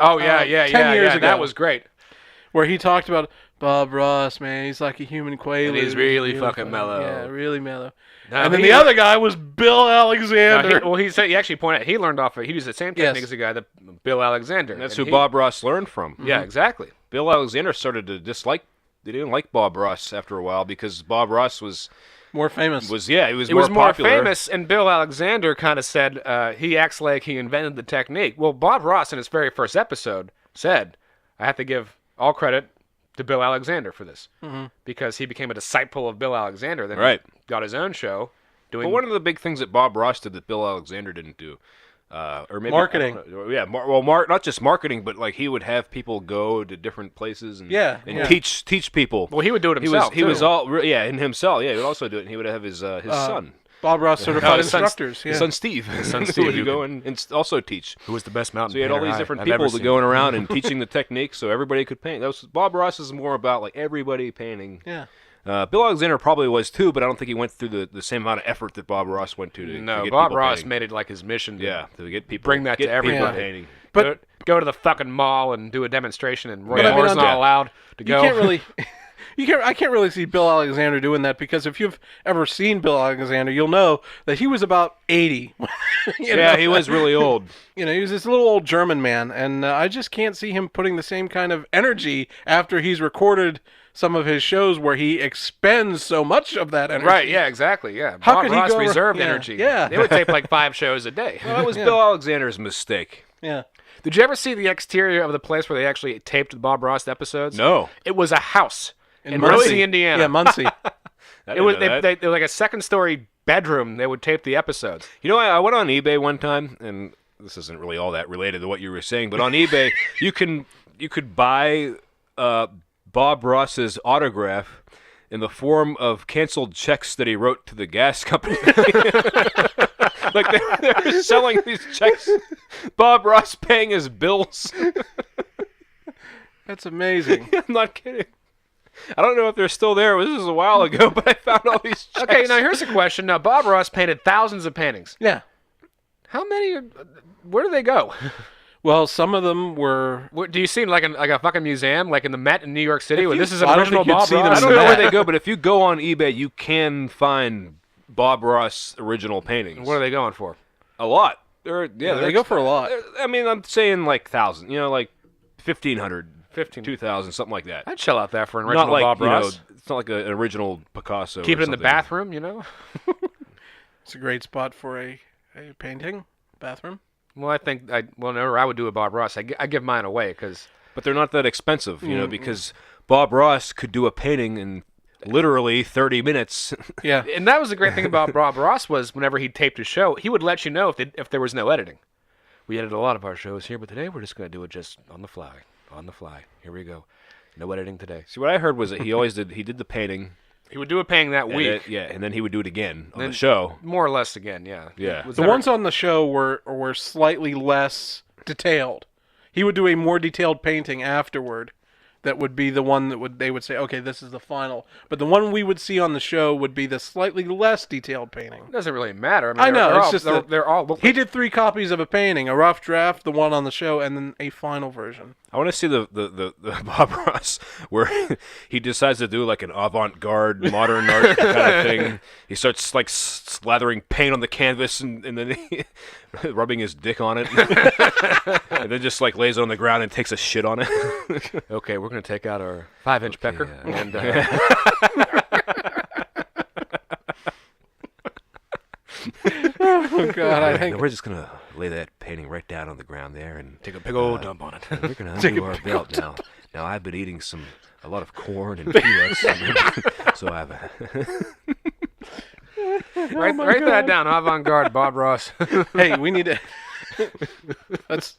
Oh, yeah, 10 years ago. That was great. where he talked about, Bob Ross, man, he's like a human quaalude. And he's really fucking funny. mellow. Yeah, really mellow. Now, And then he- the other guy was Bill Alexander. he said he actually pointed out he learned off. He used the same technique Yes. as the guy that Bill Alexander. That's And who Bob Ross learned from. Yeah, exactly. Bill Alexander started to dislike. They didn't like Bob Ross after a while because Bob Ross was More famous. he was He more was more popular. famous, and Bill Alexander kind of said he acts like he invented the technique. Well, Bob Ross in his very first episode said, "I have to give all credit to Bill Alexander for this because he became a disciple of Bill Alexander. Then Right. he got his own show doing But one of the big things that Bob Ross did that Bill Alexander didn't do, or maybe Marketing. I don't know, yeah, not just marketing, but like he would have people go to different places and Yeah, and yeah. teach people. Well, he would do it himself. He was too. and himself. Yeah, he would also do it. And he would have his son. Bob Ross certified his son- instructors. His Yeah. son Steve. son who Steve, would who go and also teach. Who was the best mountain So you had all painter these different I've people ever that seen. going around and teaching the technique so everybody could paint. That was Bob Ross is more about like everybody painting. Yeah. Bill Alexander probably was too, but I don't think he went through the same amount of effort that Bob Ross went to No, get Bob people Ross painting. made it like his mission to to get people bring that get to everybody. people painting. But- go to the fucking mall and do a demonstration, and Roy But I mean, Moore's on not that- allowed to You go. can't really. I can't really see Bill Alexander doing that because if you've ever seen Bill Alexander, you'll know that he was about 80. You know? He was really old. You know, he was this little old German man, and I just can't see him putting the same kind of energy after he's recorded some of his shows where he expends so much of that energy. Right, yeah, exactly, yeah. How Bob could he Ross go- reserved yeah, energy. yeah. They would tape like 5 shows a day. Well, that was Bill Alexander's mistake. Yeah. Did you ever see the exterior of the place where they actually taped the Bob Ross episodes? No, It was a house in Muncie. Muncie, Indiana. Yeah, Muncie. It was it was like a second-story bedroom. They would tape the episodes. You know, I went on eBay one time, and this isn't really all that related to what you were saying, but on eBay you could buy Bob Ross's autograph in the form of canceled checks that he wrote to the gas company. Like they're selling these checks, Bob Ross paying his bills. That's amazing. I'm not kidding. I don't know if they're still there. This was a while ago, but I found all these checks. Okay, now here's a question. Now, Bob Ross painted thousands of paintings. Yeah. How many? Where do they go? Well, some of them were. Do you see them like a fucking museum, like in the Met in New York City? Where you- this is an I don't original think you'd Bob see them Ross. I don't in know the where Met. they go, but if you go on eBay, you can find Bob Ross original paintings. What are they going for? A lot. They go for a lot. I mean, I'm saying like 1,000. You know, like 1,500, 15. 2,000, something like that. I'd shell out that for an original Not like Bob Ross. it's not like an original Picasso. Keep or it in the something. bathroom, you know. It's a great spot for a painting bathroom. Well, I think whenever I would do a Bob Ross, I give mine away because But they're not that expensive, you know, because Bob Ross could do a painting in literally 30 minutes. Yeah. and that was the great thing about Bob Ross was whenever he taped his show, he would let you know if there was no editing. We edit a lot of our shows here, but today we're just going to do it just on the fly. On the fly. Here we go. No editing today. See, what I heard was that he did the painting. He would do a painting that and week, and then he would do it again on Then- the show. more or less again, yeah. Yeah. It was The never- ones on the show were slightly less detailed. He would do a more detailed painting afterward. That would be the one that they would say, okay, this is the final. But the one we would see on the show would be the slightly less detailed painting. It doesn't really matter. I mean, I know, They're it's all, just they're, that they're all. Look He like- did 3 copies of a painting: a rough draft, the one on the show, and then a final version. I want to see the Bob Ross where he decides to do like an avant-garde modern art kind of thing. He starts like slathering paint on the canvas and then rubbing his dick on it, and then just like lays it on the ground and takes a shit on it. Okay, we're going to take out our 5-inch pecker. And Oh God, I think We're just gonna lay that painting right down on the ground there and take a big old dump on it. we're gonna undo our belt now. Now I've been eating a lot of corn and peanuts, so I've. Write that down. Avant-garde Bob Ross. hey, we need to let's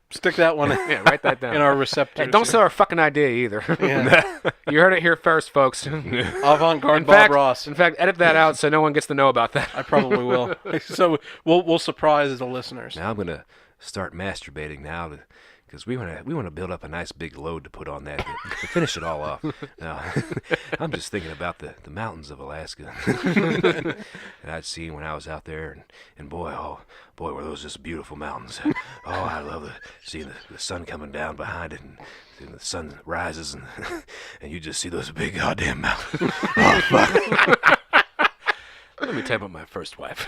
stick that one Yeah, write that down. in our receptors. Hey, don't sell our fucking idea either. Yeah. You heard it here first, folks. Avant-garde In Bob fact, Ross. in fact, edit that out so no one gets to know about that. I probably will. So we'll surprise the listeners. Now I'm gonna start masturbating now to because we want to build up a nice big load to put on that to finish it all off. Now, I'm just thinking about the mountains of Alaska that I'd seen when I was out there, and boy, were those just beautiful mountains. Oh, I love seeing the sun coming down behind it, and the sun rises, and you just see those big goddamn mountains. Oh, fuck. Let me tell you about my first wife.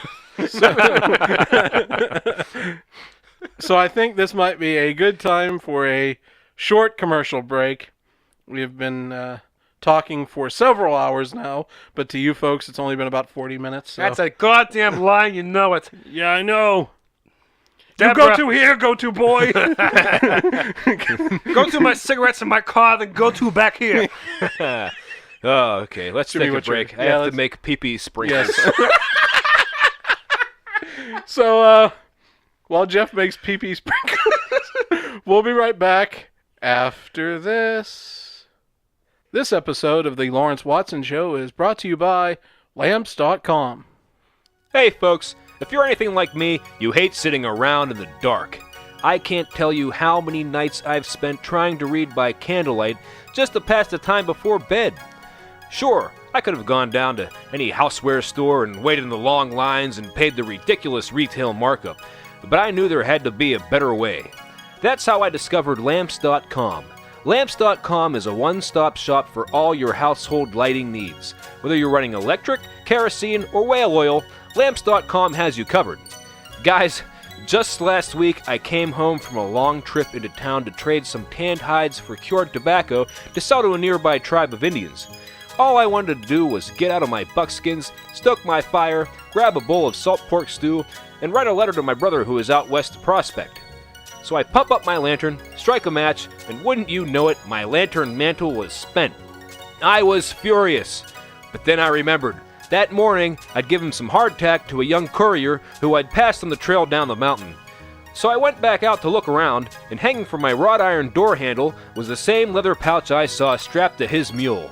So I think this might be a good time for a short commercial break. We have been talking for several hours now, but to you folks, it's only been about 40 minutes. So. That's a goddamn lie, you know it. Yeah, I know. Deborah. You go to here, go to boy. Go to my cigarettes in my car, then go to back here. Oh, okay. Let's Jimmy, take a what's your- break. I yeah, have let's- to make pee-pee sprinkles. Yes. So, while Jeff makes pee-pee sprinkles, we'll be right back after this. This episode of the Lawrence Watson Show is brought to you by Lamps.com. Hey, folks. If you're anything like me, you hate sitting around in the dark. I can't tell you how many nights I've spent trying to read by candlelight just to pass the time before bed. Sure, I could have gone down to any houseware store and waited in the long lines and paid the ridiculous retail markup, but I knew there had to be a better way. That's how I discovered Lamps.com. Lamps.com is a one-stop shop for all your household lighting needs. Whether you're running electric, kerosene, or whale oil, Lamps.com has you covered. Guys, just last week I came home from a long trip into town to trade some tanned hides for cured tobacco to sell to a nearby tribe of Indians. All I wanted to do was get out of my buckskins, stoke my fire, grab a bowl of salt pork stew, and write a letter to my brother who is out west to prospect. So I pump up my lantern, strike a match, and wouldn't you know it, my lantern mantle was spent. I was furious, but then I remembered. That morning, I'd given some hardtack to a young courier who I'd passed on the trail down the mountain. So I went back out to look around, and hanging from my wrought iron door handle was the same leather pouch I saw strapped to his mule.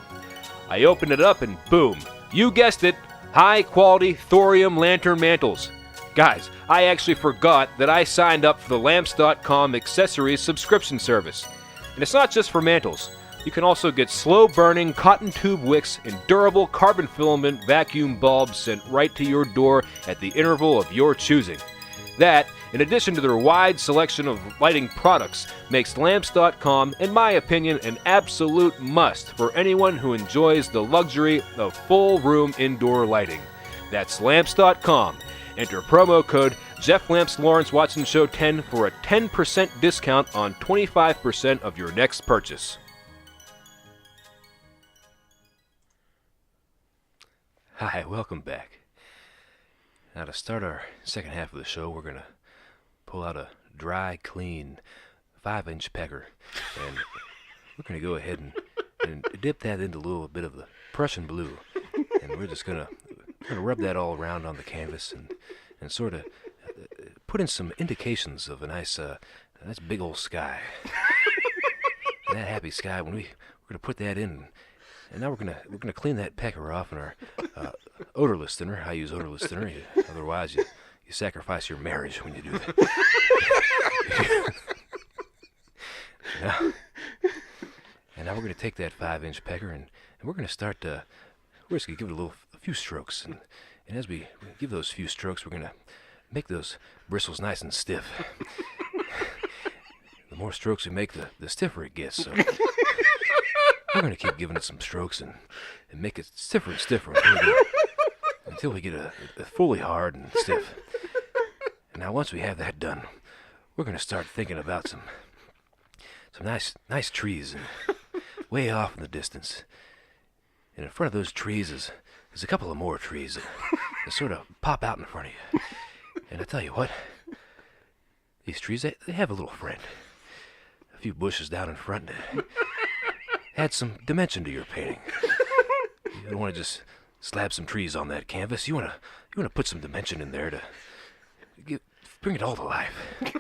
I opened it up and boom, you guessed it, high-quality thorium lantern mantles. Guys, I actually forgot that I signed up for the Lamps.com accessories subscription service. And it's not just for mantles. You can also get slow-burning cotton tube wicks and durable carbon filament vacuum bulbs sent right to your door at the interval of your choosing. That, in addition to their wide selection of lighting products, makes Lamps.com, in my opinion, an absolute must for anyone who enjoys the luxury of full-room indoor lighting. That's Lamps.com. Enter promo code JeffLamps Lawrence Watson Show 10 for a 10% discount on 25% of your next purchase. Hi, welcome back. Now to start our second half of the show, we're going to pull out a dry, clean 5-inch pecker, and we're going to go ahead and dip that into a little bit of the Prussian blue, and we're just going to rub that all around on the canvas and sort of put in some indications of a nice big old sky. And that happy sky, we're going to put that in. And now we're gonna clean that pecker off in our odorless thinner. I use odorless thinner. Otherwise, you sacrifice your marriage when you do that. And now we're gonna take that 5-inch pecker and we're gonna start. We're just gonna give it a few strokes, and as we give those few strokes, we're gonna make those bristles nice and stiff. The more strokes we make, the stiffer it gets. So. We're going to keep giving it some strokes and make it stiffer and stiffer until we get a fully hard and stiff. And now once we have that done, we're going to start thinking about some nice trees and way off in the distance. And in front of those trees there's a couple of more trees that sort of pop out in front of you. And I tell you what, these trees, they have a little friend. A few bushes down in front. Add some dimension to your painting. You don't want to just slap some trees on that canvas. You want to put some dimension in there to bring it all to life. And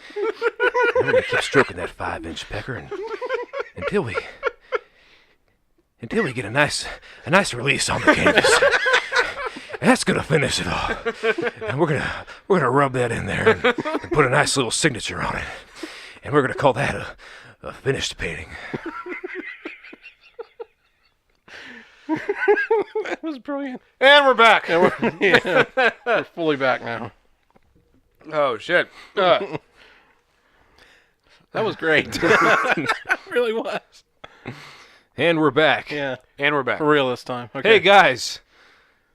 we're going to keep stroking that 5-inch pecker until we get a nice release on the canvas. And that's going to finish it all. And we're gonna rub that in there and put a nice little signature on it. and we're going to call that a finished painting. That was brilliant. And we're back. We're fully back now. Oh, shit. That was great. It really was. And we're back. Yeah, And we're back. for real this time. Okay. Hey, guys.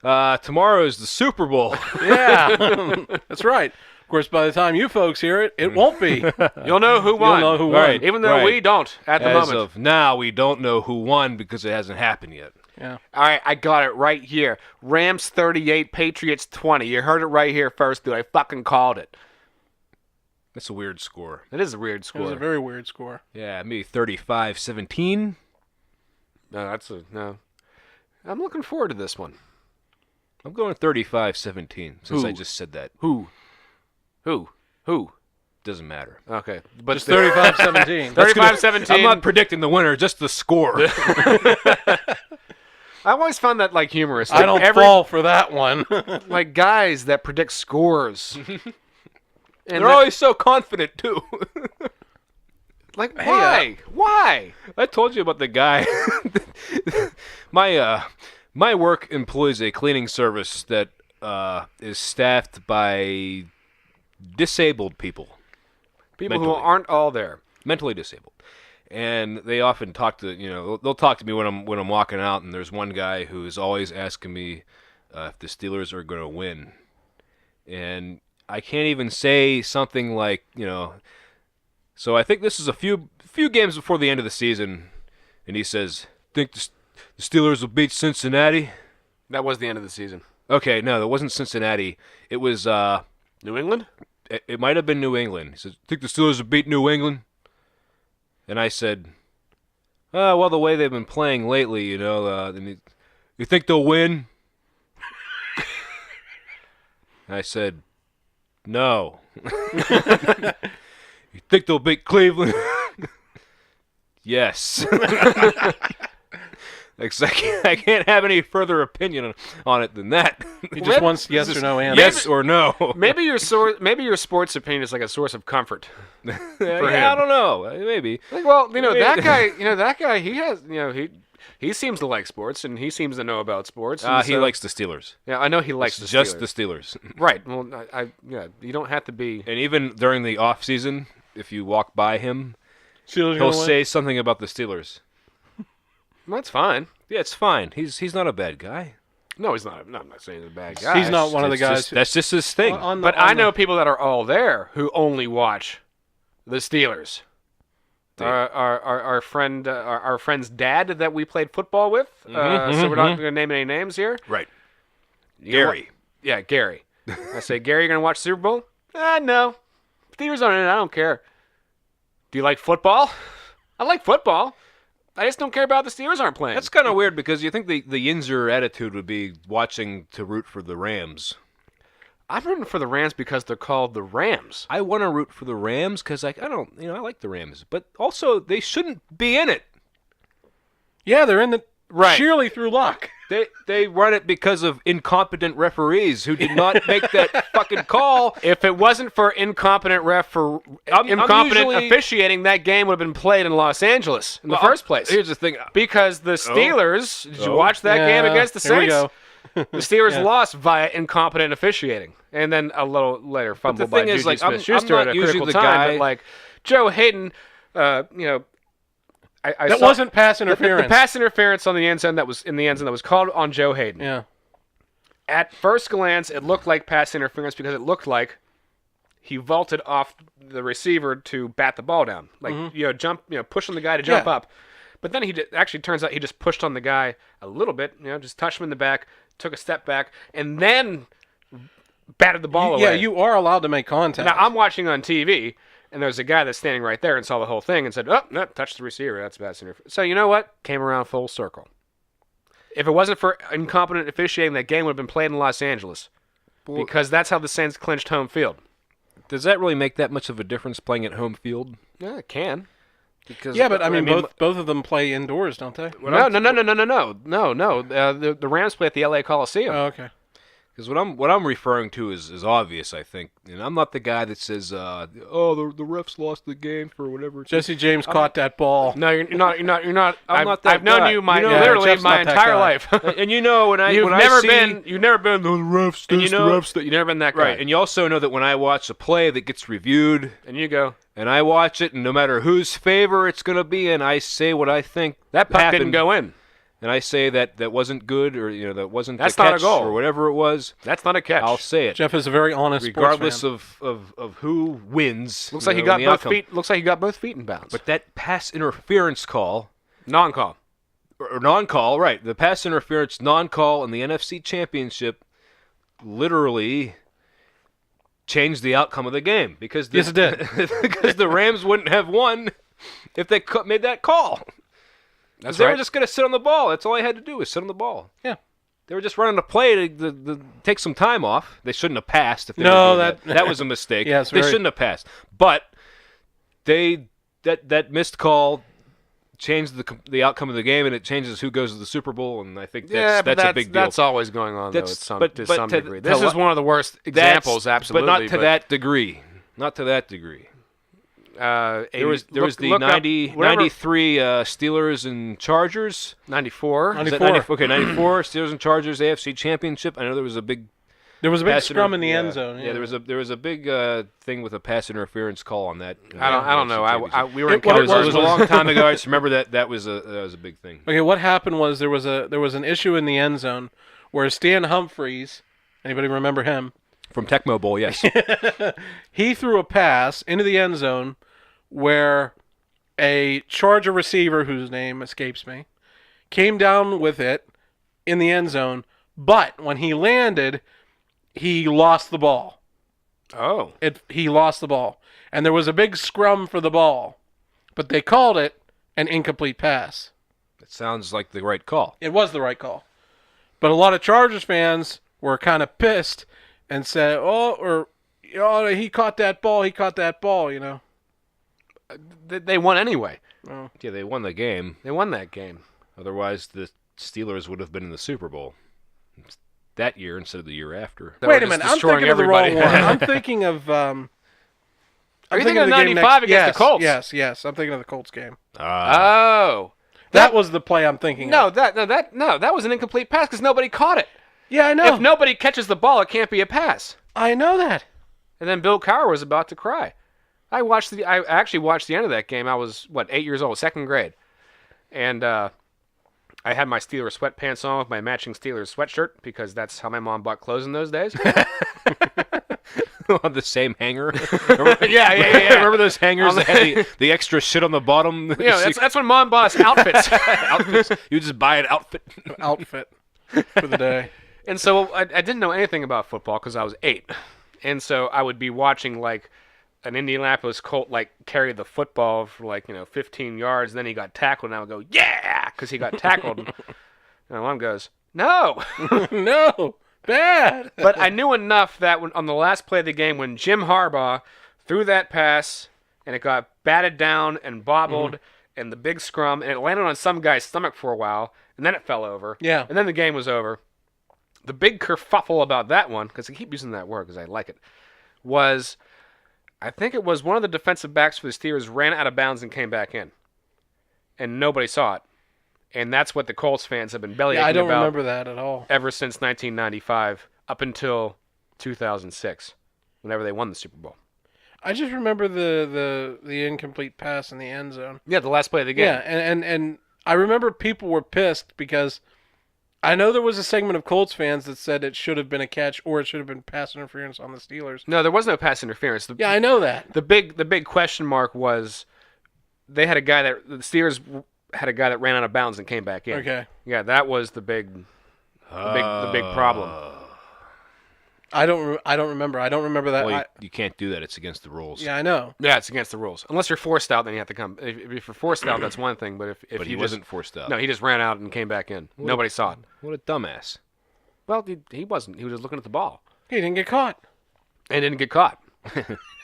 Tomorrow is the Super Bowl. Yeah, that's right. Of course, by the time you folks hear it, it won't be. You'll know who won. You'll know who won. Right. Even though Right. we don't at the As moment. of now, we don't know who won because it hasn't happened yet. Yeah. All right, I got it right here. Rams 38, Patriots 20. You heard it right here first, dude. I fucking called it. That's a weird score. It is a weird It score. was a very weird score. Yeah, maybe 35-17. No. I'm looking forward to this one. I'm going 35-17 since I Who? just said that. Who? Doesn't matter. Okay. But Just 35-17. 35-17. I'm not predicting the winner, just the score. I always found that like humorous. I don't fall for that one. like guys that predict scores. And They're always so confident, too. like why? Why? I told you about the guy. My work employs a cleaning service that is staffed by disabled people, People who Mentally. aren't all there. mentally disabled, and they often talk to they'll talk to me when I'm walking out, and there's one guy who is always asking me if the Steelers are going to win, and I can't even say something like So I think this is a few games before the end of the season, and he says, "Think the Steelers will beat Cincinnati?" That was the end of the season. Okay, no, that wasn't Cincinnati. It was New England? it might have been New England. He says, "Think the Steelers will beat New England?" And I said, well, the way they've been playing lately, you think they'll win?" I said, "No." "You think they'll beat Cleveland?" "Yes." I can't have any further opinion on it than that. He just wants yes or no answer. Yes or no. Maybe your sports opinion is like a source of comfort. Yeah, him. I don't know. Maybe. Like, well, that guy, he has, he seems to like sports and he seems to know about sports. and He so- likes the Steelers. Yeah, I know he likes the Just Steelers. the Steelers. Right. Well, you don't have to be. And even during the off season, if you walk by him, Steelers he'll gonna win? say something about the Steelers. That's fine. Yeah, it's fine. He's not a bad guy. No, he's not. No, I'm not saying he's a bad guy. He's not one of the It's guys. just- that's just his thing. But I know people that are all there who only watch the Steelers. Our friend's dad that we played football with. So we're not going to name any names here. Right. You know Gary. what? Yeah, Gary. I say, Gary, you going to watch Super Bowl? No. Steelers aren't in it. I don't care. Do you like football? I like football. I just don't care about the Steelers aren't playing. That's kind of weird because you think the Yinzer attitude would be watching to root for the Rams. I'm rooting for the Rams because they're called the Rams. I want to root for the Rams because I like the Rams, but also they shouldn't be in it. Yeah, they're in the Right. sheerly through luck. They run it because of incompetent referees who did not make that fucking call. If it wasn't for incompetent incompetent usually- officiating, that game would have been played in Los Angeles in the first place. Here's the thing. Because the Steelers, did you watch that Yeah, game against the here we Saints? go. The Steelers Yeah. lost via incompetent officiating, and then a little later fumbled by thing is, Juju like, I'm Smith-Schuster not at a usually critical the time. guy- But like Joe Hayden, I That saw wasn't pass the interference. pass interference on the end zone that was called on Joe Hayden. Yeah. At first glance, it looked like pass interference because it looked like he vaulted off the receiver to bat the ball down, like pushing the guy to jump Yeah. up. But then actually turns out he just pushed on the guy a little bit, just touched him in the back, took a step back, and then batted the ball away. Yeah, you are allowed to make contact. Now I'm watching on TV, and there's a guy that's standing right there and saw the whole thing and said, "Oh, no, touched the receiver. That's pass interference." So you know what? Came around full circle. If it wasn't for incompetent officiating, that game would have been played in Los Angeles, because that's how the Saints clinched home field. Does that really make that much of a difference playing at home field? Yeah, it can. Because Yeah, but I mean, both of them play indoors, don't they? No. The Rams play at the LA Coliseum. Oh, okay. Because what I'm referring to is obvious, I think, and I'm not the guy that says, "Oh, the refs lost the game for whatever." Jesse James caught that ball. No, you're not. I'm not that I've known guy. you my You know, literally Jeff's my not that entire guy. life. And you know when I You've when I never see, been. You've never been. The refs. And you know- the refs. You've never been that guy. right, and you also know that when I watch a play that gets reviewed, And you go. and I watch it, and no matter whose favor it's going to be, and I say what I think That puck happened, didn't go in. and I say that wasn't good, or that wasn't That's the not a catch, goal. or whatever it was, That's not a catch. I'll say it, Jeff is a very honest regardless sportsman. of who wins. Looks you like he know, got and the both outcome. feet. Looks like he got both feet in bounds. But that pass interference call, Non-call. or non-call, right? The pass interference non-call in the NFC Championship literally changed the outcome of the game because Yes, it did. because the Rams wouldn't have won if they made that call. That's They right. were just going to sit on the ball. That's all I had to do was sit on the ball. Yeah. They were just running a play to take some time off. They shouldn't have passed. If they No, were doing that- that was a mistake. Yes, they very- shouldn't have passed. But that missed call changed the outcome of the game, and it changes who goes to the Super Bowl. And I think that's a big deal. That's always going on though, That's- to some but to- degree. to This is li- one of the worst That's- examples, absolutely. but not to that degree. Not to that degree. There was the 93 Steelers and Chargers. 94. Is that 94. Okay, 94 Steelers and Chargers AFC Championship. I know there was a big There was a big pass scrum in the yeah. end zone. Yeah, there was a big thing with a pass interference call on that. I don't know. We were in What it It was a was- long time ago. I just remember that was a big thing. Okay, what happened was there was an issue in the end zone where Stan Humphries, anybody remember him? From Tecmo Bowl, yes. He threw a pass into the end zone where a Charger receiver, whose name escapes me, came down with it in the end zone, but when he landed, he lost the ball. Oh. He lost the ball. And there was a big scrum for the ball, but they called it an incomplete pass. It sounds like the right call. It was the right call. But a lot of Chargers fans were kind of pissed and said, he caught that ball, you know. They won anyway. Yeah, they won the game. They won that game. Otherwise, the Steelers would have been in the Super Bowl that year instead of the year after. They Wait were a just minute, I'm destroying thinking of the wrong everybody. one. I'm thinking of... Are you I'm thinking of the game 95 next- against the Colts? Yes. I'm thinking of the Colts game. Oh. That was the play I'm thinking No, of. that was an incomplete pass because nobody caught it. Yeah, I know. If nobody catches the ball, it can't be a pass. I know that. And then Bill Cowher was about to cry. I actually watched the end of that game. I was 8 years old, second grade, and I had my Steelers sweatpants on with my matching Steelers sweatshirt because that's how my mom bought clothes in those days. On the same hanger. yeah. Remember those hangers that had the extra shit on the bottom? That's when mom bought us outfits. Outfits. You just buy an outfit. Outfit for the day. And so I didn't know anything about football because I was 8, and so I would be watching like an Indianapolis Colt carry the football for 15 yards. Then he got tackled, and I would go yeah because he got tackled. And my mom goes no. No. Bad. But I knew enough that on the last play of the game, when Jim Harbaugh threw that pass and it got batted down and bobbled and the big scrum and it landed on some guy's stomach for a while and then it fell over. Yeah. And then the game was over. The big kerfuffle about that one, because I keep using that word because I like it, was I think it was one of the defensive backs for the Steelers ran out of bounds and came back in. And nobody saw it. And that's what the Colts fans have been bellyaching Yeah, I don't about remember that at all. ever since 1995 up until 2006, whenever they won the Super Bowl. I just remember the incomplete pass in the end zone. Yeah, the last play of the game. Yeah, and I remember people were pissed because I know there was a segment of Colts fans that said it should have been a catch or it should have been pass interference on the Steelers. No, there was no pass interference. Yeah, I know that. The big question mark was they had a guy that the Steelers had a guy that ran out of bounds and came back in. Okay. Yeah, that was the big problem. I don't remember. I don't remember that. Well, you can't do that. It's against the rules. Yeah, I know. Yeah, it's against the rules. Unless you're forced out, then you have to come. If you're forced out, that's one thing. But if But he you wasn't forced out. no, he just ran out and came back in. Nobody saw it. What a dumbass. Well, he wasn't. He was just looking at the ball He didn't get caught. and didn't get caught,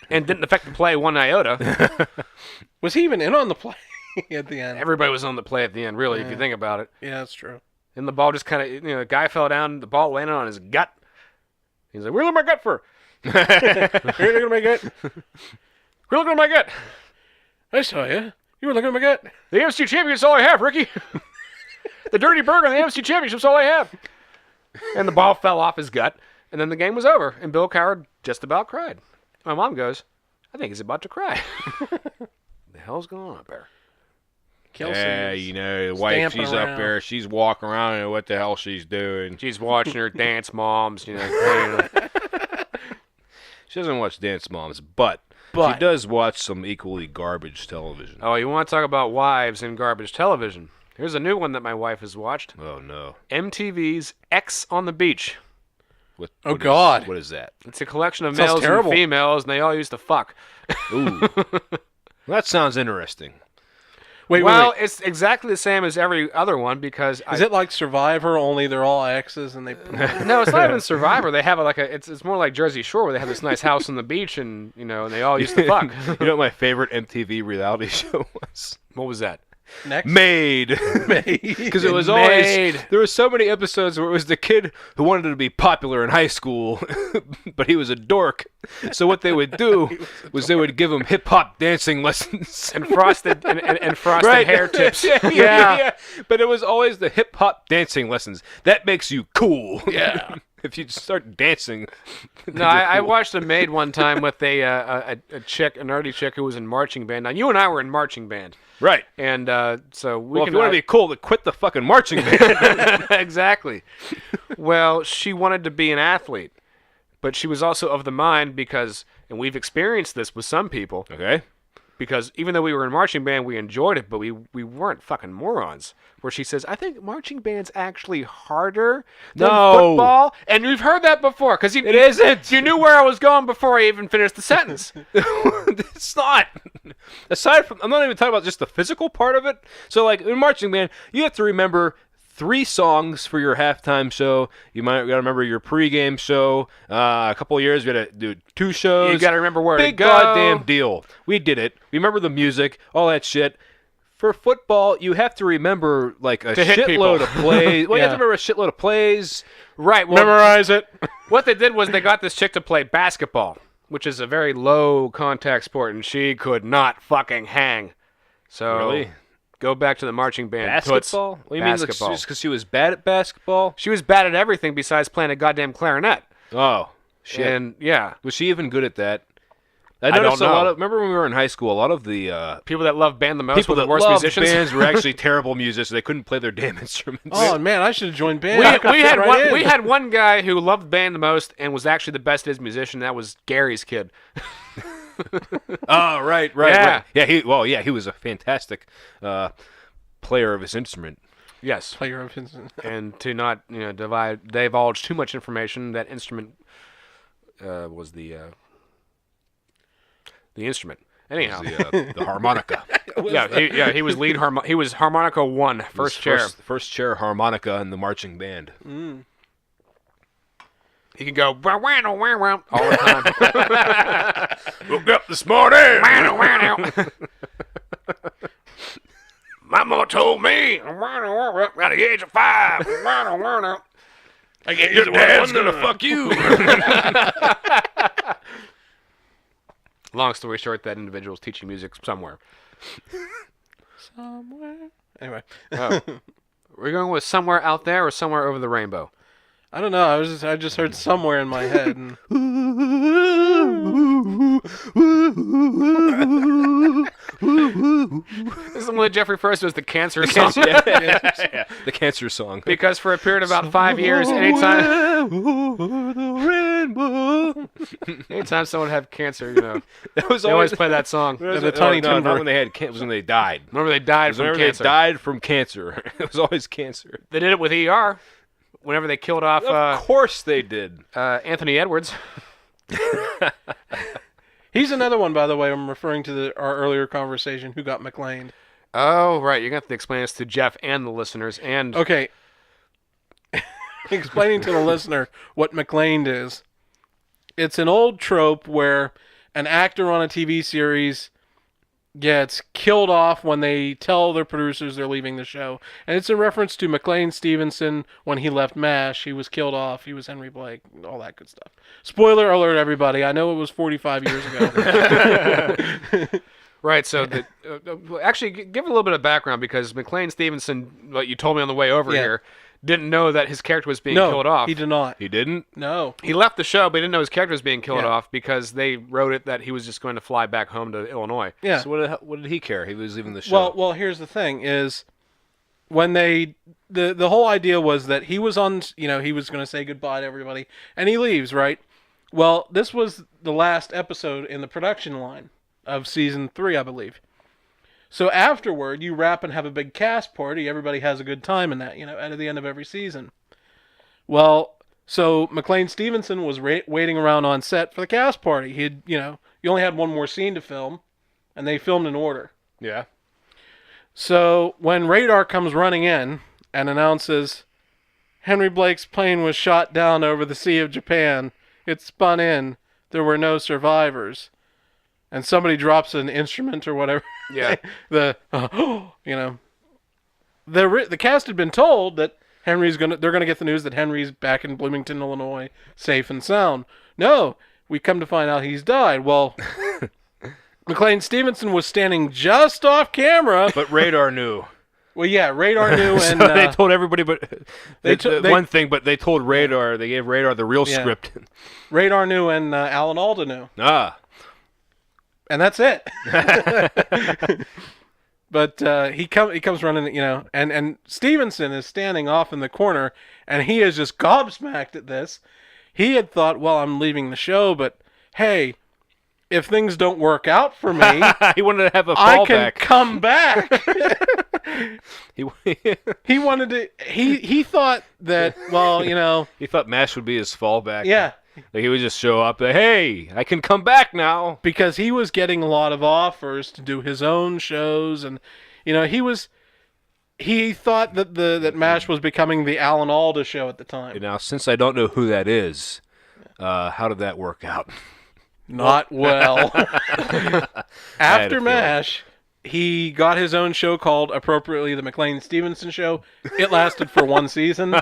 and didn't affect the play one iota. Was he even in on the play at the end? Everybody was on the play at the end, really, if you think about it. Yeah, that's true. And the ball just kind of, the guy fell down, the ball landed on his gut, He's like, "We're looking at my gut for." You're looking at my gut. We're looking at my gut. I saw you. You were looking at my gut. The AFC Championship's all I have, Ricky. The dirty burger and the AFC Championship's all I have. And the ball fell off his gut, and then the game was over, and Bill Cowher just about cried. My mom goes, "I think he's about to cry." The hell's going on up there? Kelsey. Yeah, you know, the wife, stamping she's around. up there. She's walking around and what the hell she's doing. She's watching her Dance Moms, you know. She doesn't watch Dance Moms, but she does watch some equally garbage television. Oh, you want to talk about wives and garbage television? Here's a new one that my wife has watched. Oh, no. MTV's X on the Beach. What God. What is that? It's a collection of Sounds males terrible. and females, and they all used to fuck. Ooh. That sounds interesting. Wait. It's exactly the same as every other one because Is it like Survivor, only they're all exes and they... No, it's not even Survivor. They have it's more like Jersey Shore where they have this nice house on the beach and and they all used to fuck. You know what my favorite MTV reality show was? What was that? Next? Made. Because it was always... There were so many episodes where it was the kid who wanted to be popular in high school, but he was a dork. So what they would do was they would give him hip-hop dancing lessons. And frosted and frosted Right. hair tips. Yeah. But it was always the hip-hop dancing lessons. That makes you cool. Yeah. If you start dancing. No, I watched a maid one time with a chick, a nerdy chick who was in marching band. Now, you and I were in marching band. Right. And so we Well, can... if you want to be cool, then quit the fucking marching band. Exactly. Well, she wanted to be an athlete, but she was also of the mind because, and we've experienced this with some people, Okay. because even though we were in marching band, we enjoyed it, but we weren't fucking morons. Where she says, "I think marching band's actually harder than football," and we've heard that before. Because it isn't. You knew where I was going before I even finished the sentence. It's not. Aside from, I'm not even talking about just the physical part of it. So, like, in marching band, you have to remember 3 songs for your halftime show. You might got to remember your pregame show. A couple of years, we had to do 2 shows. You got to remember where Big to go. goddamn deal. We did it. We remember the music, all that shit. For football, you have to remember, like, a To hit people. shitload of plays. Well, you have Yeah. to remember a shitload of plays. Right. Well, Memorize it. what they did was they got this chick to play basketball, which is a very low contact sport, and she could not fucking hang. So Really? go back to the marching band. Basketball? Toots. What do you mean, like, Basketball. just because she was bad at basketball? She was bad at everything besides playing a goddamn clarinet. Oh, shit. And yeah, Was she even good at that? I don't noticed a know. lot of. Remember when we were in high school? A lot of the people that love band the most people were the that worst loved musicians. bands were actually terrible musicians. They couldn't play their damn instruments. Oh, man, I should have joined band. we, I could've we fit had right one. in. We had one guy who loved band the most and was actually the best at his musician. That was Gary's kid. Oh, right. Yeah. Yeah. He was a fantastic player of his instrument. Yes. Player of his... And to not divulge too much information, that instrument was the instrument. Anyhow, The harmonica. he was lead he was harmonica 1, first chair. First chair harmonica in the marching band. He can go "Wah, wah, wah, wah, wah," all the time. Woke up this morning. Wah, wah, wah. Mama told me at the age of 5. I get Your dad's gonna fuck you. Long story short, that individual's teaching music somewhere. Somewhere. Anyway. Oh. We're going with somewhere out there or somewhere over the rainbow. I don't know. I just heard somewhere in my head. And... This is the one that Jeffrey refers to as the cancer song. Yeah, the cancer song. Because for a period of about 5 years, anytime someone had cancer, That was they always play that song. the Tiny no, Timber. not when they had was when they died. Remember they died from Whenever cancer. they died from cancer. It was always cancer. They did it with ER. Whenever they killed off Of course they did. Anthony Edwards. He's another one, by the way. I'm referring to our earlier conversation who got McLeaned. Oh, right. You're going to have to explain this to Jeff and the listeners. And Okay. Explaining to the listener what McLeaned is. It's an old trope where an actor on a TV series gets killed off when they tell their producers they're leaving the show. And it's in reference to McLean Stevenson when he left MASH. He was killed off. He was Henry Blake, all that good stuff. Spoiler alert, everybody. I know it was 45 years ago. Right, so actually, give a little bit of background, because McLean Stevenson, what you told me on the way over here, didn't know that his character was being killed off. He did not. He didn't? No. He left the show, but he didn't know his character was being killed off because they wrote it that he was just going to fly back home to Illinois. Yeah. So what did he care? He was leaving the show. Well, here's the thing: is when the whole idea was that he was on, he was going to say goodbye to everybody, and he leaves, right? Well, this was the last episode in the production line of season 3, I believe. So afterward, you wrap and have a big cast party. Everybody has a good time in that, at the end of every season. Well, so McLean Stevenson was waiting around on set for the cast party. He had, you only had one more scene to film, and they filmed in order. Yeah. So when Radar comes running in and announces, Henry Blake's plane was shot down over the Sea of Japan. It spun in. There were no survivors. And somebody drops an instrument or whatever. Yeah. The cast had been told that they're gonna get the news that Henry's back in Bloomington, Illinois, safe and sound. No, we come to find out he's died. Well, McLean Stevenson was standing just off camera. But Radar knew. Well, yeah, Radar knew, and So they told everybody, but they told Radar. They gave Radar the real script. Radar knew, and Alan Alda knew. And that's it. But he comes running, and Stevenson is standing off in the corner, and he is just gobsmacked at this. He had thought, well, I'm leaving the show, but hey, if things don't work out for me, He wanted to have a I can fallback. come back. He He wanted to. He thought that, well, he thought MASH would be his fallback. yeah. Like he would just show up. Like, hey, I can come back now. Because he was getting a lot of offers to do his own shows, and he thought that that MASH was becoming the Alan Alda show at the time. Now, since I don't know who that is, how did that work out? Not well. After feeling. MASH, he got his own show called, appropriately, the McLean Stevenson Show. It lasted for one season.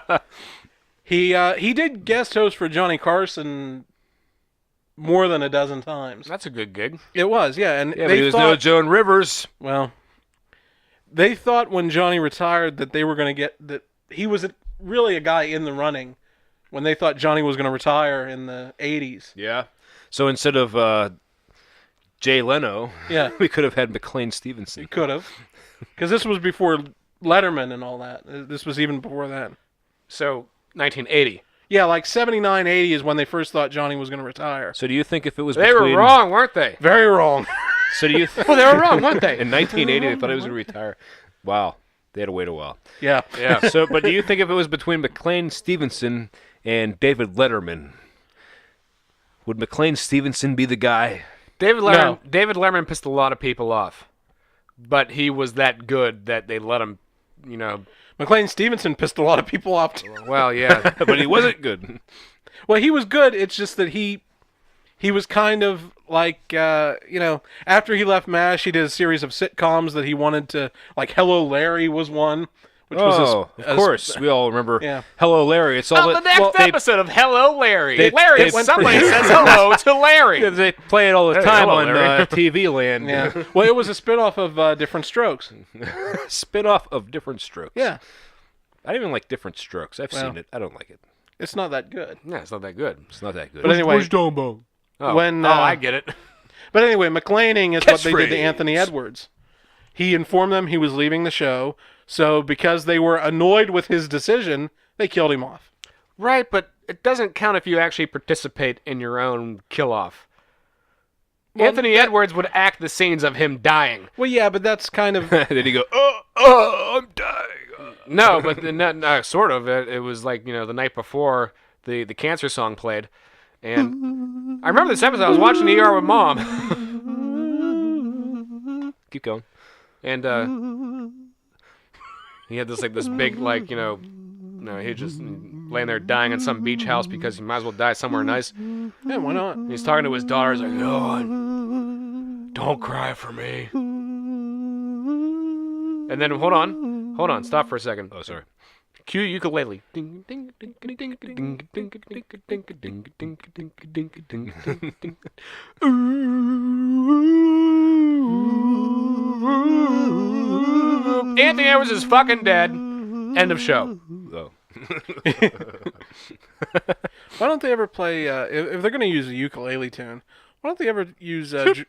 He did guest host for Johnny Carson more than a dozen times. That's a good gig. It was, yeah. And Yeah, but they he was thought, no Joan Rivers. well, they thought when Johnny retired that they were going to get that he was really a guy in the running when they thought Johnny was going to retire in the 80s. Yeah. So instead of Jay Leno, Yeah. we could have had McLean Stevenson. He could have, because this was before Letterman and all that. This was even before that. So, 1980. Yeah, like 79, 80 is when they first thought Johnny was going to retire. So do you think if it was They were wrong, weren't they? Very wrong. So do you Well, they were wrong, weren't they? in 1980 they thought he was going to retire? Wow. They had to wait a while. Yeah. Yeah. So, but do you think if it was between McLean Stevenson and David Letterman, would McLean Stevenson be the guy? David Letterman pissed a lot of people off, but he was that good that they let him, McLean Stevenson pissed a lot of people off, too. Well, yeah. But he wasn't good. Well, he was good. It's just that he was kind of like, after he left MASH, he did a series of sitcoms that he wanted to, like Hello Larry was one. Which was Of course. We all remember Yeah. Hello, Larry. It's all On the next they, episode of Hello, Larry. they- Larry, they went somebody says hello to Larry. they play it all the Hey, time hello, on Larry. TV Land. Yeah. Well, it was a spinoff of Different Strokes. Spin-off of Different Strokes. Yeah. I don't even like Different Strokes. I've Well. seen it. I don't like it. It's not that good. Yeah, it's not that good. It's not that good. But anyway, Oh, When, I get it. but anyway, McLeaning is what they did to Catchphrase. Anthony Edwards. He informed them he was leaving the show, so because they were annoyed with his decision, they killed him off. Right, but it doesn't count if you actually participate in your own kill-off. Well, Anthony Edwards would act the scenes of him dying. Well, yeah, but that's kind of... then you go, I'm dying. No, but no, sort of. It was like, the night before the cancer song played. And I remember this episode. I was watching ER with Mom. Keep going. And he had this big, he just laying there dying in some beach house because he might as well die somewhere nice. Yeah, why not? And he's talking to his daughter. He's like, "Oh, don't cry for me. And then hold on, stop for a second. Oh, sorry. Cue ukulele. Ding ding ding ding ding ding ding ding ding ding ding ding ding ding. Anthony Edwards is fucking dead. End of show. Oh. Why don't they ever play, if they're going to use a ukulele tune, why don't they ever use... You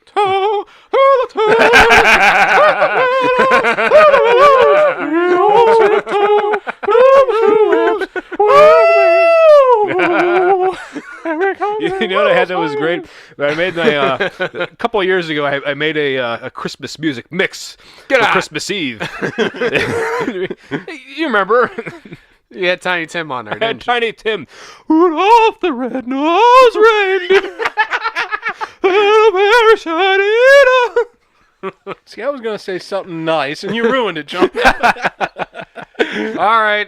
know what I had that was great? I made my a couple of years ago. I made a Christmas music mix for Christmas Eve. You remember? You had Tiny Tim on there, I had didn't you? Tiny Tim, Rudolph the Red-Nosed Reindeer, See, I was going to say something nice, and you ruined it, John. All right.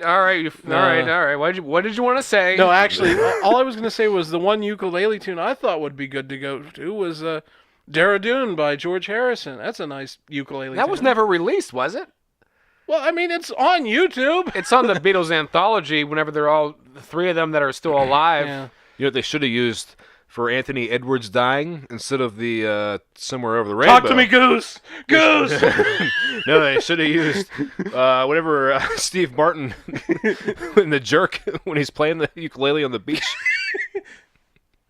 What did you want to say? No, actually, all I was going to say was the one ukulele tune I thought would be good to go to was Dara Dune by George Harrison. That's a nice ukulele That tune. was never released, was it? Well, I mean, it's on YouTube. It's on the Beatles anthology whenever they're all the three of them that are still alive. Yeah. You know what they should have used for Anthony Edwards dying instead of the Somewhere Over the Rainbow? Talk to me, Goose! Goose! No, they should have used whatever Steve Martin in The Jerk when he's playing the ukulele on the beach.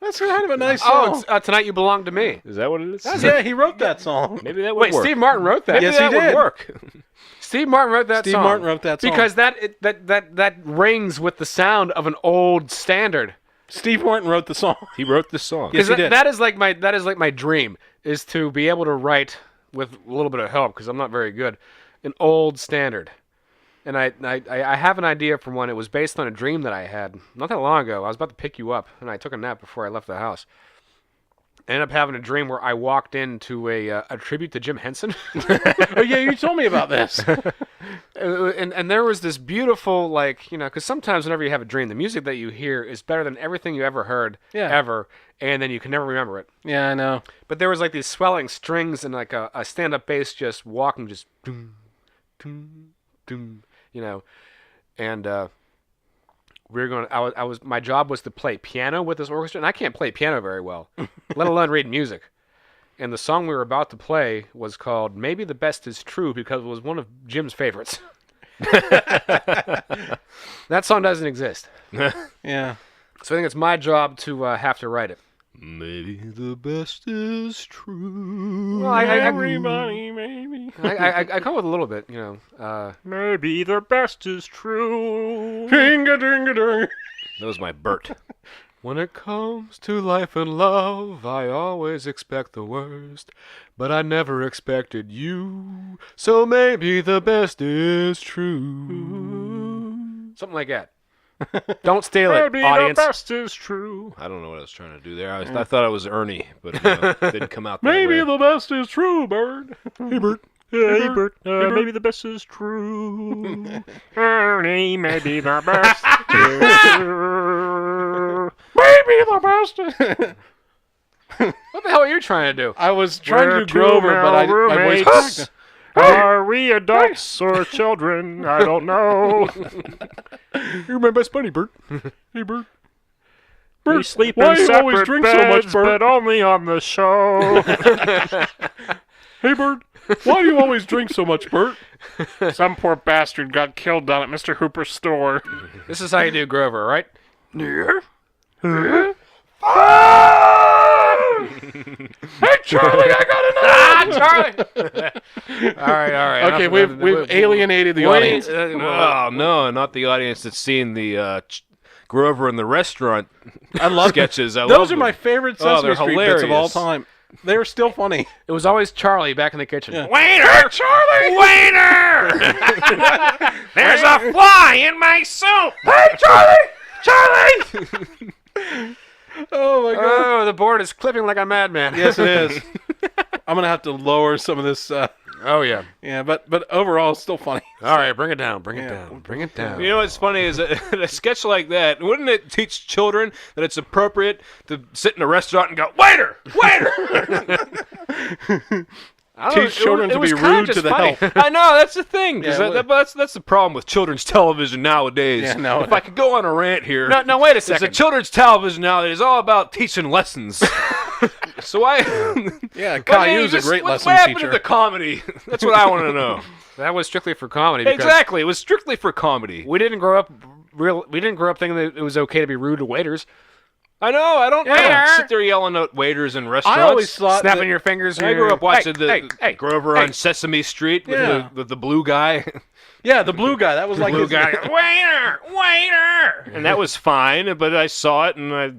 That's kind of a nice Oh, song. it's, Tonight You Belong to Me. Is that what it is? Yeah, he wrote that song. Maybe that would Wait, work. Steve Martin wrote that. Maybe Yes, that he would did. work. Steve Martin wrote that Steve song. Martin wrote that song. Because that rings with the sound of an old standard. Steve Martin wrote the song. He wrote this song. Yes, he did. That is like my dream, is to be able to write with a little bit of help, because I'm not very good, an old standard. And I have an idea for one. It was based on a dream that I had not that long ago. I was about to pick you up, and I took a nap before I left the house. I ended up having a dream where I walked into a tribute to Jim Henson. Oh, yeah, you told me about this. And there was this beautiful, like, you know, because sometimes whenever you have a dream, the music that you hear is better than everything you ever heard, ever, and then you can never remember it. Yeah, I know. But there was like these swelling strings and like a stand-up bass just walking, just doom, doom, doom, you know, and we were going. My job was to play piano with this orchestra, and I can't play piano very well, let alone read music. And the song we were about to play was called "Maybe the Best Is True" because it was one of Jim's favorites. That song doesn't exist, Yeah. so I think it's my job to have to write it. Maybe the best is true. Well, I Everybody, maybe. come with a little bit, you know. Maybe the best is true. Ding-a-ding-a-ding. That was my Bert. When it comes to life and love, I always expect the worst, but I never expected you. So maybe the best is true. Something like that. Don't steal it, Maybe audience. the best is true. I don't know what I was trying to do there. I thought I was Ernie, but it didn't come out that Maybe way. the best is true, Bird. Hey, Bert. Hey, Bert. Maybe the best is true. Ernie, maybe the best is true. Maybe the best is... What the hell are you trying to do? I was trying to We're do Grover, two but my voice roommates. cracked. Are we adults or children? I don't know. You're my best buddy, Bert. Hey, Bird. We sleep why in do you always separate drink so much, beds, Bert? but only on the show. Hey, Bird. Why do you always drink so much, Bert? Some poor bastard got killed down at Mr. Hooper's store. This is how you do Grover, right? Yeah. Hey, Charlie, I got another. Charlie! all right. Okay, enough. we've alienated the audience. Oh, no, not the audience that's seen the Grover in the restaurant I love sketches. I love Those are them. my favorite Oh, Sesame they're Street bits of all hilarious. time. They were still funny. It was always Charlie back in the kitchen. Yeah. Waiter! Hey, Charlie! Waiter! There's a fly in my soup! Hey, Charlie! Charlie! Oh, my God. Oh, the board is clipping like a madman. Yes, it is. I'm going to have to lower some of this. Oh, yeah. Yeah, but overall, it's still funny. All right, bring it down. Bring it Yeah. down. Bring it down. You know what's funny is a sketch like that, wouldn't it teach children that it's appropriate to sit in a restaurant and go, waiter! Waiter! I don't know, Teach children to was be kinda rude to just the funny. help. I know, that's the thing. 'Cause Yeah, that's the problem with children's television nowadays. Yeah, no. If I could go on a rant here. No, wait a It's the second. children's television nowadays is all about teaching lessons. So Yeah, But, Caillou's a great what lesson happened teacher. to the comedy? That's what I want to know. That was strictly for comedy. Because Exactly, it was strictly for comedy. We didn't grow up thinking that it was okay to be rude to waiters, I know. I don't Yeah. sit there yelling at waiters in restaurants. I always thought snapping that, your fingers. I grew up watching Hey, Grover hey. on Sesame Street with, Yeah. the blue guy. yeah, the blue guy. That was like blue his, guy, waiter, and that was fine. But I saw it, and I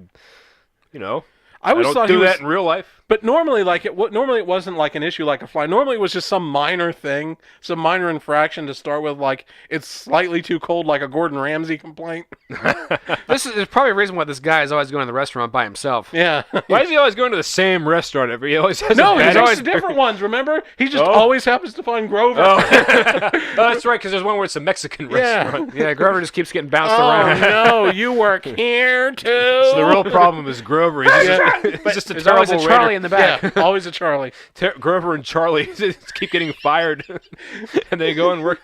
always don't thought do he was, that in real life. But normally, normally it wasn't like an issue like a fly. Normally, it was just some minor thing, some minor infraction to start with. Like it's slightly too cold, like a Gordon Ramsay complaint. This is probably a reason why this guy is always going to the restaurant by himself. Yeah. Why is he always going to the same restaurant every? He always has. No, a he's bad always experience. different ones. Remember, he just Oh. always happens to find Grover. Oh, that's right. Because there's one where it's a Mexican Yeah. restaurant. Yeah, Grover just keeps getting bounced Oh around. no, you work here too. So the real problem is Grover. He's Yeah. just a There's terrible always a Charlie waiter. in the back. Yeah, always a Charlie. Grover and Charlie just keep getting fired, and they go and work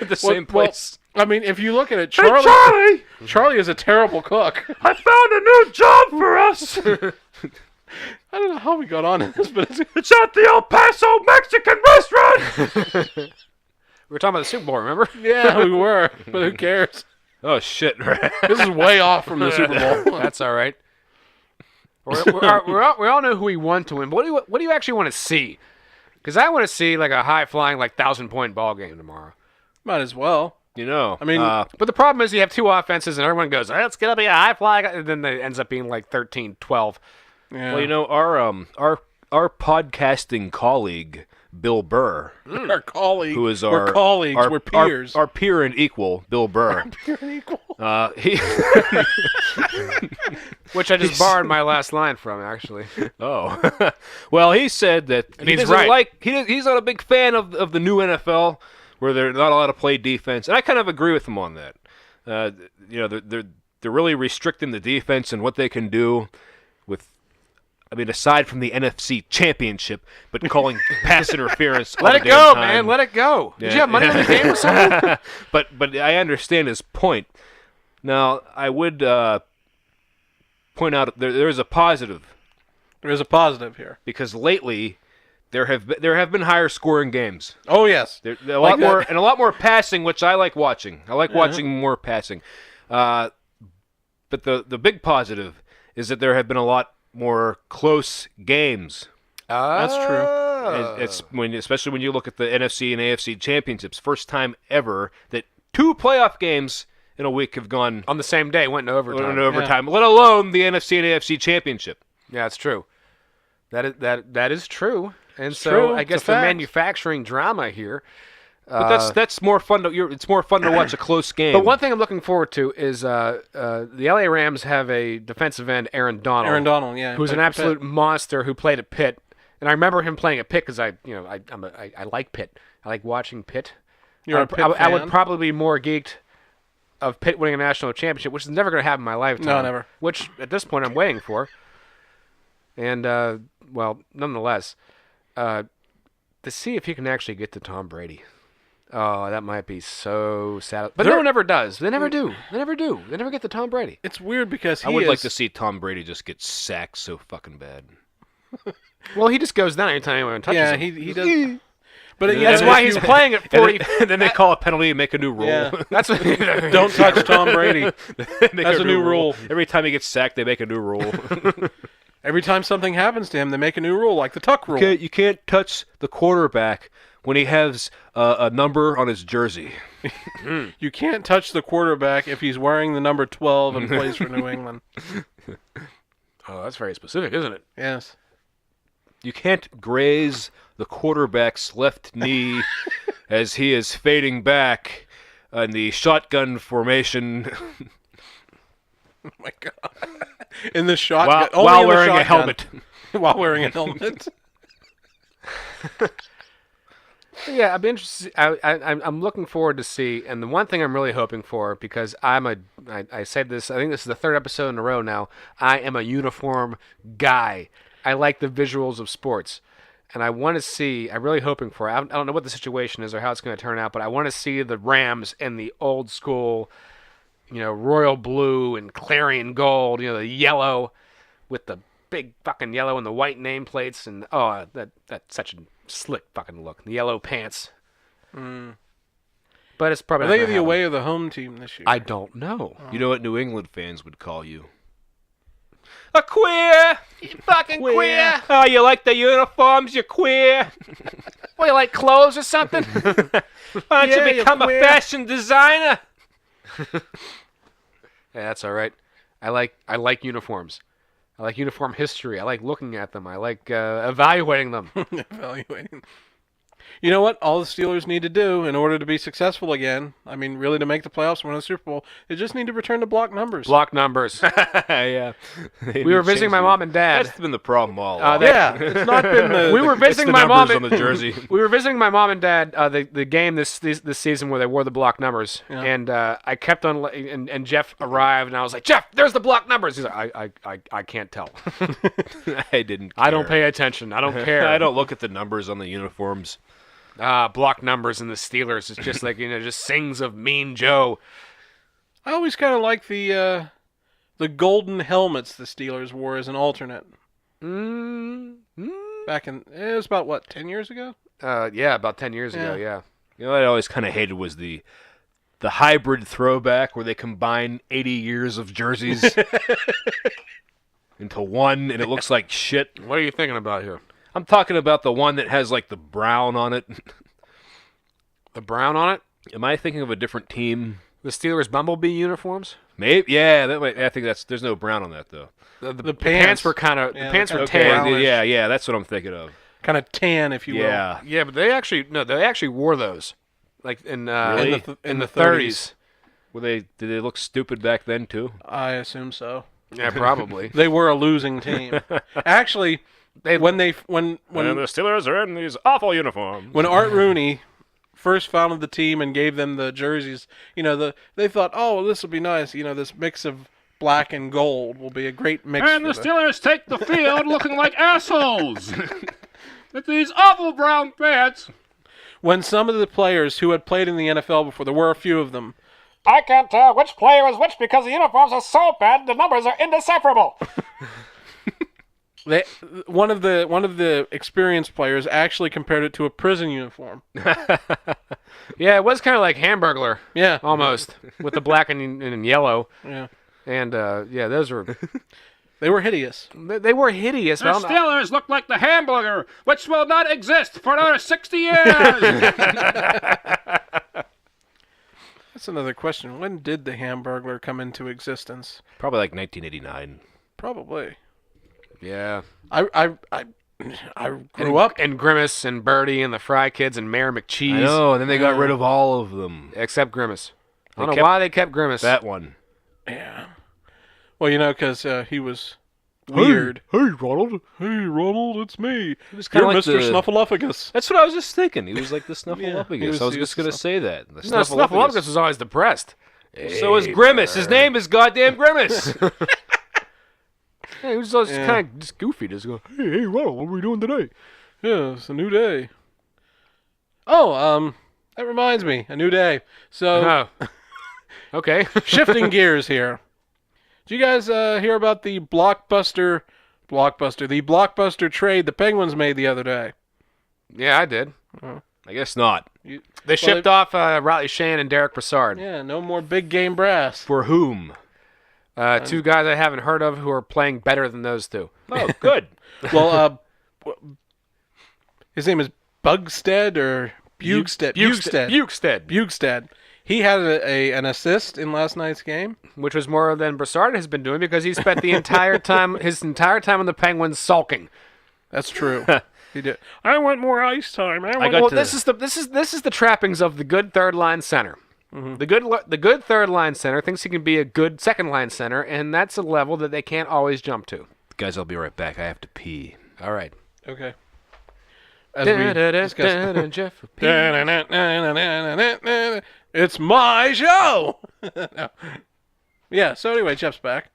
at the same place. Well, I mean, if you look at it, Charlie is a terrible cook. I found a new job for us. I don't know how we got on in this, but It's at the El Paso Mexican restaurant. We were talking about the Super Bowl, remember? yeah, we were. But who cares? Oh shit! This is way off from the Super Bowl. That's all right. We all know who we want to win, but what do you actually want to see? Because I want to see like a high-flying, like 1,000-point ball game tomorrow. Might as well. I mean, But the problem is you have two offenses, and everyone goes, "Oh, it's going to be a high-flying," and then it ends up being like 13-12. Yeah. well, our podcasting colleague Bill Burr, our colleague, who is we're our colleagues, our, we're peers. our peer and equal, Bill Burr. Peer and equal. He Which I just borrowed my last line from, actually. Oh, well, he said that And he he's doesn't right. he's not a big fan of the new NFL where they're not allowed to play defense, and I kind of agree with him on that. They're really restricting the defense and what they can do with. I mean, aside from the NFC Championship, but calling pass interference. all Let the it damn go, time. man. Let it go. Did Yeah. you have money on the game or something? but I understand his point. Now, I would point out there is a positive There is a positive here. because lately there have been higher scoring games. Oh yes. There a Like lot more that. and a lot more passing, which I like watching. I like watching more passing. But the big positive is that there have been a lot more close games. That's true. It's especially when you look at the NFC and AFC championships, first time ever that two playoff games in a week have gone On the same day, went into overtime. in overtime, let alone the NFC and AFC championship. Yeah, it's true. That is true. And so true. I It's guess a the fact. manufacturing drama here. But that's more fun. It's more fun to watch a close game. But one thing I'm looking forward to is the LA Rams have a defensive end, Aaron Donald. Aaron Donald, yeah. who's an played for absolute Pitt. monster who played at Pitt. And I remember him playing at Pitt because I like Pitt. I like watching Pitt. You're a Pitt I would fan? probably be more geeked of Pitt winning a national championship, which is never going to happen in my lifetime. No, never. Which at this point I'm waiting for. And well, nonetheless, to see if he can actually get to Tom Brady. Oh, that might be so sad. But no one ever does. They never do. They never do. They never get to Tom Brady. It's weird because I would like to see Tom Brady just get sacked so fucking bad. Well, he just goes down anytime anyone touches Yeah, him. he does. But That's why he's playing at 40. And then they call a penalty and make a new rule. Yeah. That's what, Don't touch Tom Brady. Make That's a new rule. Every time he gets sacked, they make a new rule. Every time something happens to him, they make a new rule, like the tuck rule. You can't touch the quarterback when he has a number on his jersey. You can't touch the quarterback if he's wearing the number 12 and plays for New England. Oh, that's very specific, isn't it? Yes. You can't graze the quarterback's left knee as he is fading back in the shotgun formation Oh my God. In the shotgun. while, only while in the wearing a shotgun. helmet. While wearing a helmet. Yeah, I'd be interested. I'm looking forward to see, and the one thing I'm really hoping for, because I said this, I think this is the third episode in a row now. I am a uniform guy. I like the visuals of sports. and I want to see. I'm really hoping for. I don't know what the situation is or how it's going to turn out, but I want to see the Rams in the old school, royal blue and clarion gold. The yellow with the big fucking yellow and the white nameplates, and that's such a slick fucking look. The yellow pants. But it's probably Are not they gonna the happen. away or the home team this year? I don't know. You know what New England fans would call you? A queer, you fucking queer. Oh, you like the uniforms? You queer. Well, you like clothes or something? Why don't Yeah, you you become a queer. fashion designer? Yeah, that's all right. I like uniforms. I like uniform history. I like looking at them. I like evaluating them. Evaluating. You know what? All the Steelers need to do in order to be successful again, I mean, really to make the playoffs and win a Super Bowl, they just need to return to block numbers. Block numbers. Yeah. We were visiting my mom and dad. That's been the problem all along. Yeah, it's not been the... We were It's visiting the my mom. numbers on the jersey. We were visiting my mom and dad the game this season where they wore the block numbers, Yeah. and I kept on and Jeff arrived, and I was like, Jeff, there's the block numbers. He's like, I can't tell. I didn't care. I don't pay attention. I don't care. I don't look at the numbers on the uniforms. Block numbers in the Steelers. It's just like just sings of Mean Joe. I always kind of like the golden helmets the Steelers wore as an alternate. Back in, it was about, what, 10 years ago? Yeah, about 10 years ago. Yeah. You know what I always kind of hated was the hybrid throwback where they combine 80 years of jerseys into one, and it looks like shit. What are you thinking about here? I'm talking about the one that has like the brown on it. The brown on it? Am I thinking of a different team? The Steelers Bumblebee uniforms? Maybe. Yeah, that might, I think there's no brown on that though. The pants. pants were kind of Yeah, the pants they're were kinda tan. brownish. Yeah, that's what I'm thinking of. Kind of tan, if you will. Yeah. Yeah, but they actually wore those, like in Really? in the 30s. Did they look stupid back then too? I assume so. Yeah, probably. They were a losing team. Actually, when the Steelers are in these awful uniforms. when Art Rooney first founded the team and gave them the jerseys, they thought, oh, this will be nice. This mix of black and gold will be a great mix. And the Steelers take the field looking like assholes. With these awful brown pants. When some of the players who had played in the NFL before, there were a few of them. I can't tell which player is which because the uniforms are so bad the numbers are indecipherable. One of the experienced players actually compared it to a prison uniform. Yeah, it was kind of like Hamburglar, Yeah, almost, with the black and yellow. yeah. And yeah, those were They were hideous. they were hideous. The But I don't know. Steelers look like the hamburger, which will not exist for another 60 years. That's another question. When did the Hamburglar come into existence? Probably like 1989. Probably. Yeah. I grew up. And Grimace and Birdie and the Fry Kids and Mayor McCheese. I know, and then they got rid of all of them. Except Grimace. I don't They know kept why they kept Grimace. That one. Yeah. Well, because he was weird. Hey, Ronald. Hey, Ronald, it's me. He was You're kinda like Mr. the- Snuffleupagus. That's what I was just thinking. He was like the Snuffleupagus. he was- I was he just was going to say that. The No, Snuffleupagus was always depressed. So is Grimace. His name is goddamn Grimace. Yeah, he was just Yeah. kind of just goofy. Just go, hey, Ronald, what are we doing today? Yeah, it's a new day. Oh, that reminds me, a new day. So, Oh. Okay. shifting gears here. Did you guys hear about the blockbuster trade the Penguins made the other day? Yeah, I did. I guess not. They shipped off Riley Shane and Derek Brassard. Yeah, no more big game brass. For whom? Two guys I haven't heard of who are playing better than those two. Oh, good. Well, his name is Bugstead or Bugstead. Bugstead. He had an assist in last night's game. Which was more than Brassard has been doing because he spent his entire time on the Penguins sulking. That's true. He did. I want more ice time. Well, this is the trappings of the good third line center. Mm-hmm. The good third line center thinks he can be a good second line center, and that's a level that they can't always jump to. Guys, I'll be right back. I have to pee. All right. Okay. As we discussed. Jeff P. It's my show. No. Yeah. So anyway, Jeff's back.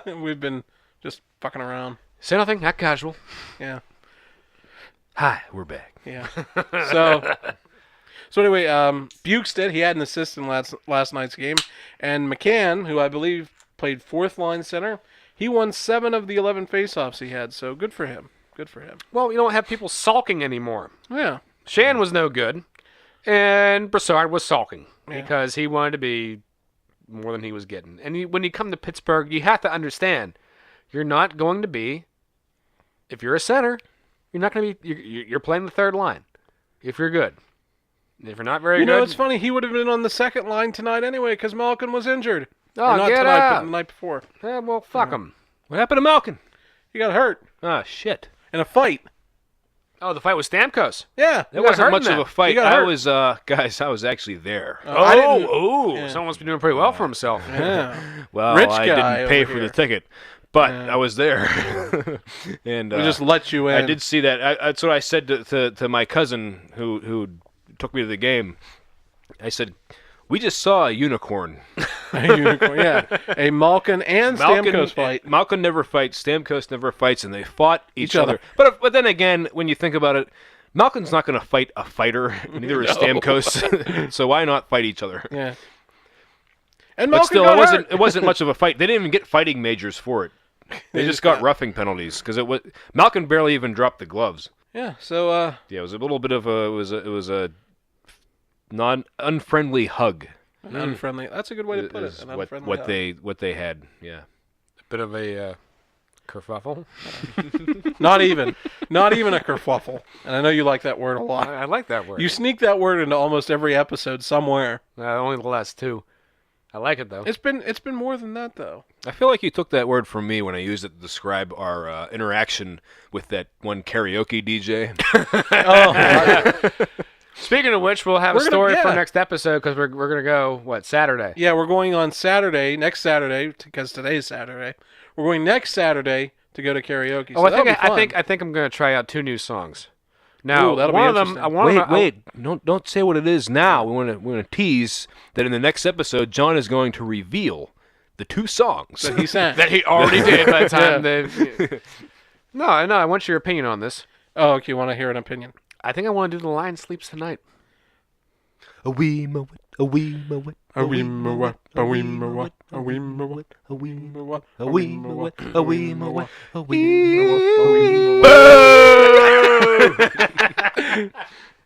We've been just fucking around. Say nothing, not casual. Yeah. Hi, we're back. Yeah. So anyway, Bukestead, he had an assist in last night's game, and McCann, who I believe played fourth line center, he won 7 of the 11 faceoffs he had. So good for him. Good for him. Well, you don't have people sulking anymore. Yeah. Shan was no good, and Brassard was sulking Yeah. because he wanted to be more than he was getting. And when you come to Pittsburgh, you have to understand, you're not going to be, if you're a center, you're not going to be, you're playing the third line if you're good. If you're not very good. You know, it's funny. He would have been on the second line tonight anyway because Malkin was injured. Oh, Or not get tonight, but out. the night before. Yeah, well, fuck him. What happened to Malkin? He got hurt Ah, shit. in a fight. Oh, the fight with Stamkos. Yeah. That got wasn't hurt much in of a that. fight. You got I hurt. was, guys, I was actually there. I didn't- Oh, someone must be doing pretty well for himself. Yeah. Well, Rich I guy didn't pay over for here. the ticket, but Yeah. I was there. And We just let you in. I did see that. That's what I said to my cousin who took me to the game. I said, "We just saw a unicorn." A unicorn, yeah. A Malkin and Stamkos fight. Malkin never fights. Stamkos never fights, and they fought each other. other. But then again, when you think about it, Malkin's not going to fight a fighter. Neither is Stamkos. So why not fight each other? Yeah. And But Malkin still, got it wasn't hurt. it wasn't much of a fight. They didn't even get fighting majors for it. They just got roughing penalties because it was Malkin barely even dropped the gloves. Yeah. So Yeah, it was a little bit of a it was a unfriendly hug. an unfriendly. That's a good way to put it. Is An what unfriendly. hug. what they had. Yeah. Bit of a kerfuffle. Not even a kerfuffle. And I know you like that word a lot. I like that word. You sneak that word into almost every episode somewhere. Only the last two. I like it though. It's been more than that though. I feel like you took that word from me when I used it to describe our interaction with that one karaoke DJ. Speaking of which, we'll have We're a gonna- story for yeah. next episode because we're gonna go Saturday. Yeah, we're going on Saturday, next Saturday, because today's Saturday. We're going next Saturday to go to karaoke. Oh, So I that'll think be fun. I think I'm gonna try out 2 new songs. Now, Ooh, that'll one be of them, interesting. I want Wait! Don't say what it is now. We want to tease that in the next episode, John is going to reveal the 2 songs. that he sang. that he already did by the time they. No, I want your opinion on this. Oh, okay. You want to hear an opinion? I think I want to do The Lion Sleeps Tonight. A wee mo wet, a wee mo wet, A wee mo wet, a wee mo wet, a wee mo wet, a wee mo wet, a wee mo wet, a wee mo wet, a wee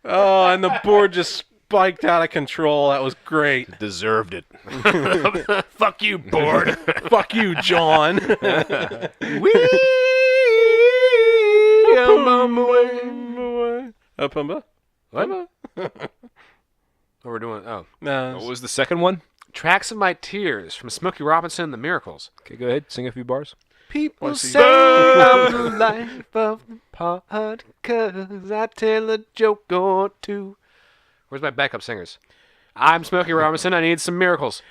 Oh, and the board just spiked out of control. That was great. deserved it. Fuck you, board. Fuck you, John. Pumba? What? What we're doing? Oh, No. What was the second one? Tracks of My Tears from Smokey Robinson and the Miracles. Okay, go ahead, sing a few bars. People What's he- say I'm the life of the party 'cause I tell a joke or two. Where's my backup singers? I'm Smokey Robinson. I need some miracles.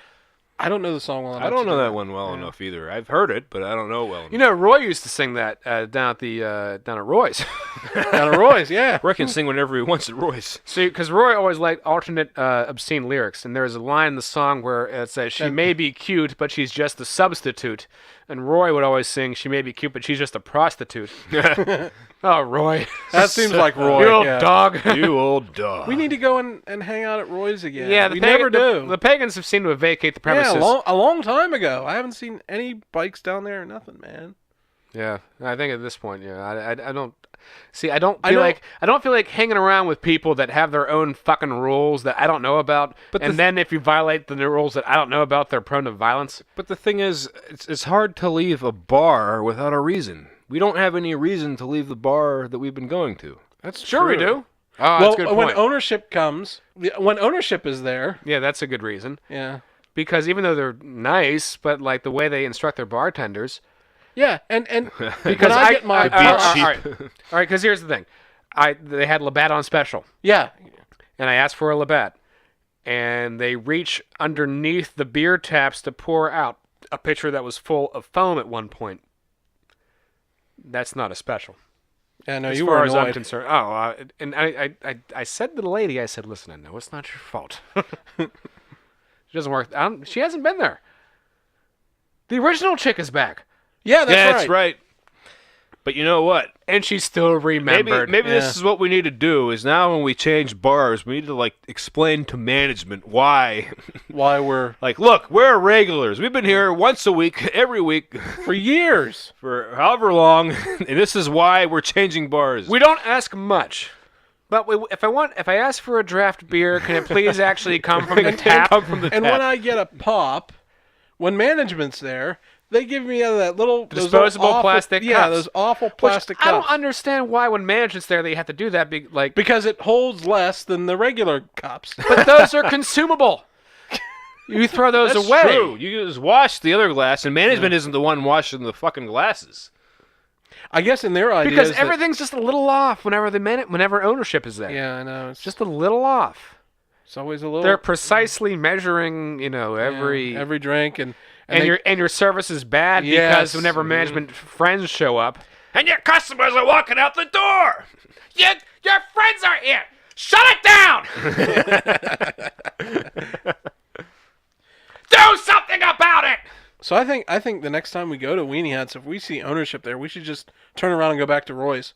I don't know the song well enough. I don't to know do that one well enough either. I've heard it, but I don't know well enough. You know, Roy used to sing that down at Roy's. Down at Roy's, yeah. Roy can sing whenever he wants at Roy's. See, because Roy always liked alternate obscene lyrics, and there's a line in the song where it says, "She may be cute, but she's just a substitute." And Roy would always sing, "She may be cute, but she's just a prostitute." Oh, Roy. That seems like Roy. You old yeah. dog. You old dog. We need to go and hang out at Roy's again. Yeah, we never do. The pagans have seemed to vacate the premises. Yeah, a long time ago. I haven't seen any bikes down there or nothing, man. Yeah, I think at this point, yeah, I don't see. I don't I feel know- like hanging around with people that have their own fucking rules that I don't know about. But and then if you violate the rules that I don't know about, they're prone to violence. But the thing is, it's hard to leave a bar without a reason. We don't have any reason to leave the bar that we've been going to. That's Sure, we true. do. Oh, Well, that's a good when point. ownership comes, when ownership is there, Yeah, that's a good reason. yeah, Because even though they're nice, but like the way they instruct their bartenders. yeah, and Because when I get my Beat all cheap. right, all right. Because here's the thing, they had Labatt on special. yeah, And I asked for a Labatt, and they reach underneath the beer taps to pour out a pitcher that was full of foam at one point. That's not a special, yeah, no, as you far were as I'm annoyed. concerned. Oh, and I said to the lady, I said, "Listen, I know it's not your fault. It doesn't work. She hasn't been there. The original chick is back. Yeah, that's right. right. But you know what? And she still remembered. Maybe this is what we need to do. Is now when we change bars, we need to explain to management why. Why we're Look, we're regulars. We've been here once a week, every week, for years. for however long, and this is why we're changing bars. We don't ask much. But if I ask for a draft beer, can it please actually come from the tap? And when I get a pop, when management's there, they give me out of that little Disposable those awful, plastic Yeah, cups. those awful plastic Which I don't cups. understand why when management's there they have to do that. Because it holds less than the regular cups. But those are consumable. You throw those That's away. true. You just wash the other glass, and management isn't the one washing the fucking glasses. I guess in their idea Because everything's just a little off whenever ownership is there. Yeah, I know. It's Just a little off. it's always a little. They're precisely measuring, every drink and your service is bad Yes. because whenever management friends show up, And your customers are walking out the door. your friends are here. Shut it down. Do something about it. So I think the next time we go to Weenie Hats, if we see ownership there, we should just turn around and go back to Roy's.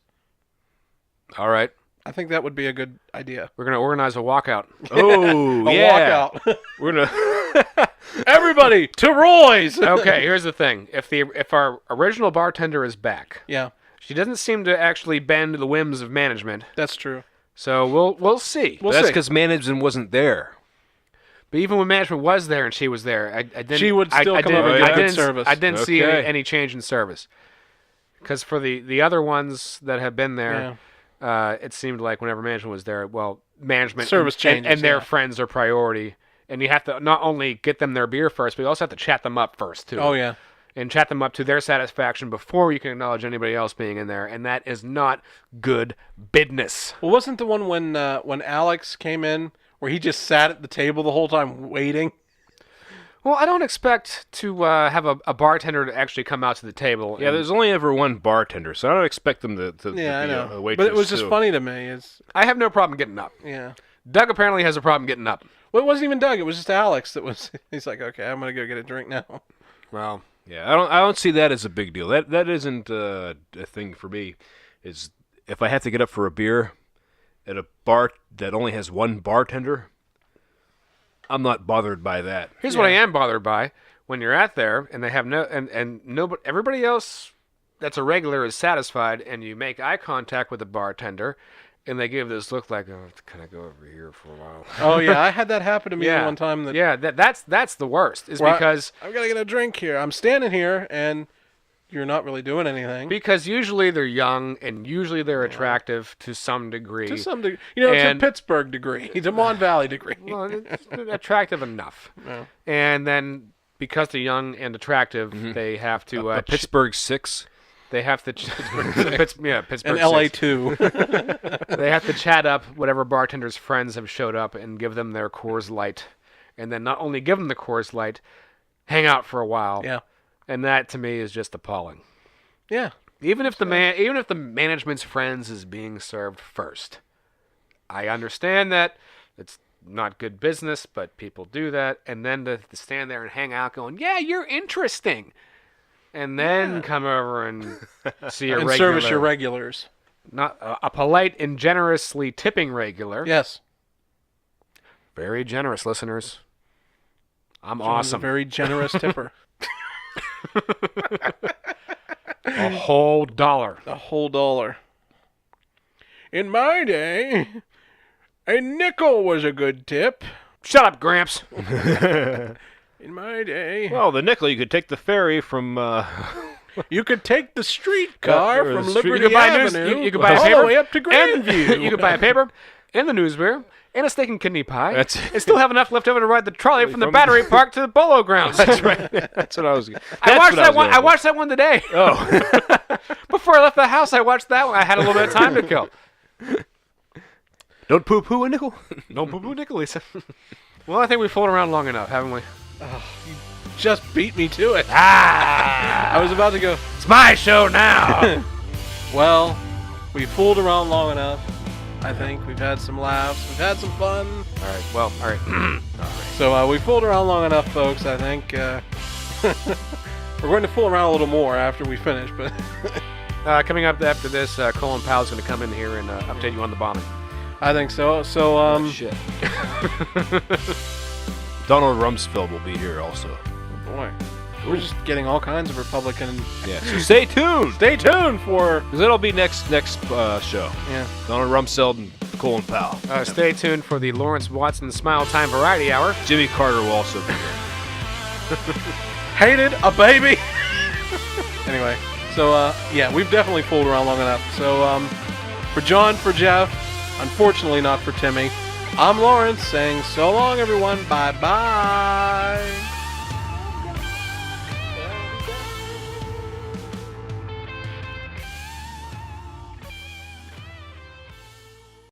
All right, I think that would be a good idea. we're gonna organize a walkout. Oh, A yeah. walkout. We're gonna. Everybody to Roy's. Okay, here's the thing: if our original bartender is back, Yeah, she doesn't seem to actually bend the whims of management. that's true. So we'll see. We'll That's see. because management wasn't there. But even when management was there and she was there, I didn't. She would still I come didn't, over and I give good didn't, service. I didn't see Okay. any change in service. Because for the other ones that have been there, it seemed like whenever management was there, management Service and, changes, and their yeah. friends are priority, and you have to not only get them their beer first, but you also have to chat them up first too. Oh yeah. And chat them up to their satisfaction before you can acknowledge anybody else being in there, and that is not good business. Well, wasn't the one when Alex came in where he just sat at the table the whole time waiting? Well, I don't expect to have a bartender to actually come out to the table. Yeah, and- there's only ever one bartender, so I don't expect them to Yeah, I be know. a waitress But it was just too. funny to me. I have no problem getting up. Yeah. Doug apparently has a problem getting up. Well, it wasn't even Doug. It was just Alex that was. He's like, okay, I'm gonna go get a drink now. Well, Yeah, I don't see that as a big deal. That isn't a thing for me. Is if I have to get up for a beer at a bar that only has one bartender, I'm not bothered by that. here's what I am bothered by: when you're at there and they have and nobody, everybody else that's a regular is satisfied, and you make eye contact with the bartender, and they give this look like, oh, can I go over here for a while? Oh yeah, I had that happen to me Yeah, one time. that's the worst. Is Where because I've got to get a drink here. I'm standing here and you're not really doing anything. usually they're young and usually they're attractive to some degree. To some degree, to And- Pittsburgh degree, to Mon Valley degree. Well, it's attractive enough. Yeah. And then because they're young and attractive, they have to A Pittsburgh 6. they have to Pittsburgh And LA 6. too. They have to chat up whatever bartender's friends have showed up and give them their Coors Light, and then not only give them the Coors Light, hang out for a while. Yeah. And that to me is just appalling. Yeah. Even if the management's friends is being served first, I understand that it's not good business, but people do that, and then to stand there and hang out, going, "Yeah, you're interesting," and then come over and see a And regular, service your regulars. not a polite and generously tipping regular. Yes. Very generous, listeners. I'm John's awesome. a very generous tipper. A whole $1. A whole $1. In my day, a nickel was a good tip. Shut up, Gramps. In my day, Well, the nickel, you could take the ferry from... you could take the streetcar or the from street- Liberty You could buy a news- Avenue you could buy a all paper the way up to Grandview. You could buy a paper and the news beer and a steak and kidney pie. That's- and still have enough left over to ride the trolley from the From- battery park to the polo grounds. That's right. That's what I was... I watched that one. I watched that one today. Oh. Before I left the house, I watched that one. I had a little bit of time to kill. Don't poo-poo a nickel. No boo boo nickel, Lisa. Well, I think we've fooled around long enough, haven't we? Just beat me to it. Ah! I was about to go, It's my show now. well, we fooled around long enough. I think we've had some laughs. We've had some fun. All right. Well, all right. So we fooled around long enough, folks. I think we're going to fool around a little more after we finish. But Coming up after this, Colin Powell's going to come in here and update you on the bombing. I think so. So, Shit. Donald Rumsfeld will be here also. oh boy, we're just getting all kinds of Republican. Yeah, so stay tuned. Stay tuned for. Because it'll be next show. Yeah. Donald Rumsfeld and Colin Powell. Stay tuned for the Lawrence Watson Smile Time Variety Hour. Jimmy Carter will also be here. Hated a baby. Anyway, so yeah, we've definitely fooled around long enough. So for John, for Jeff, unfortunately not for Timmy, I'm Lawrence saying so long, everyone. Bye bye.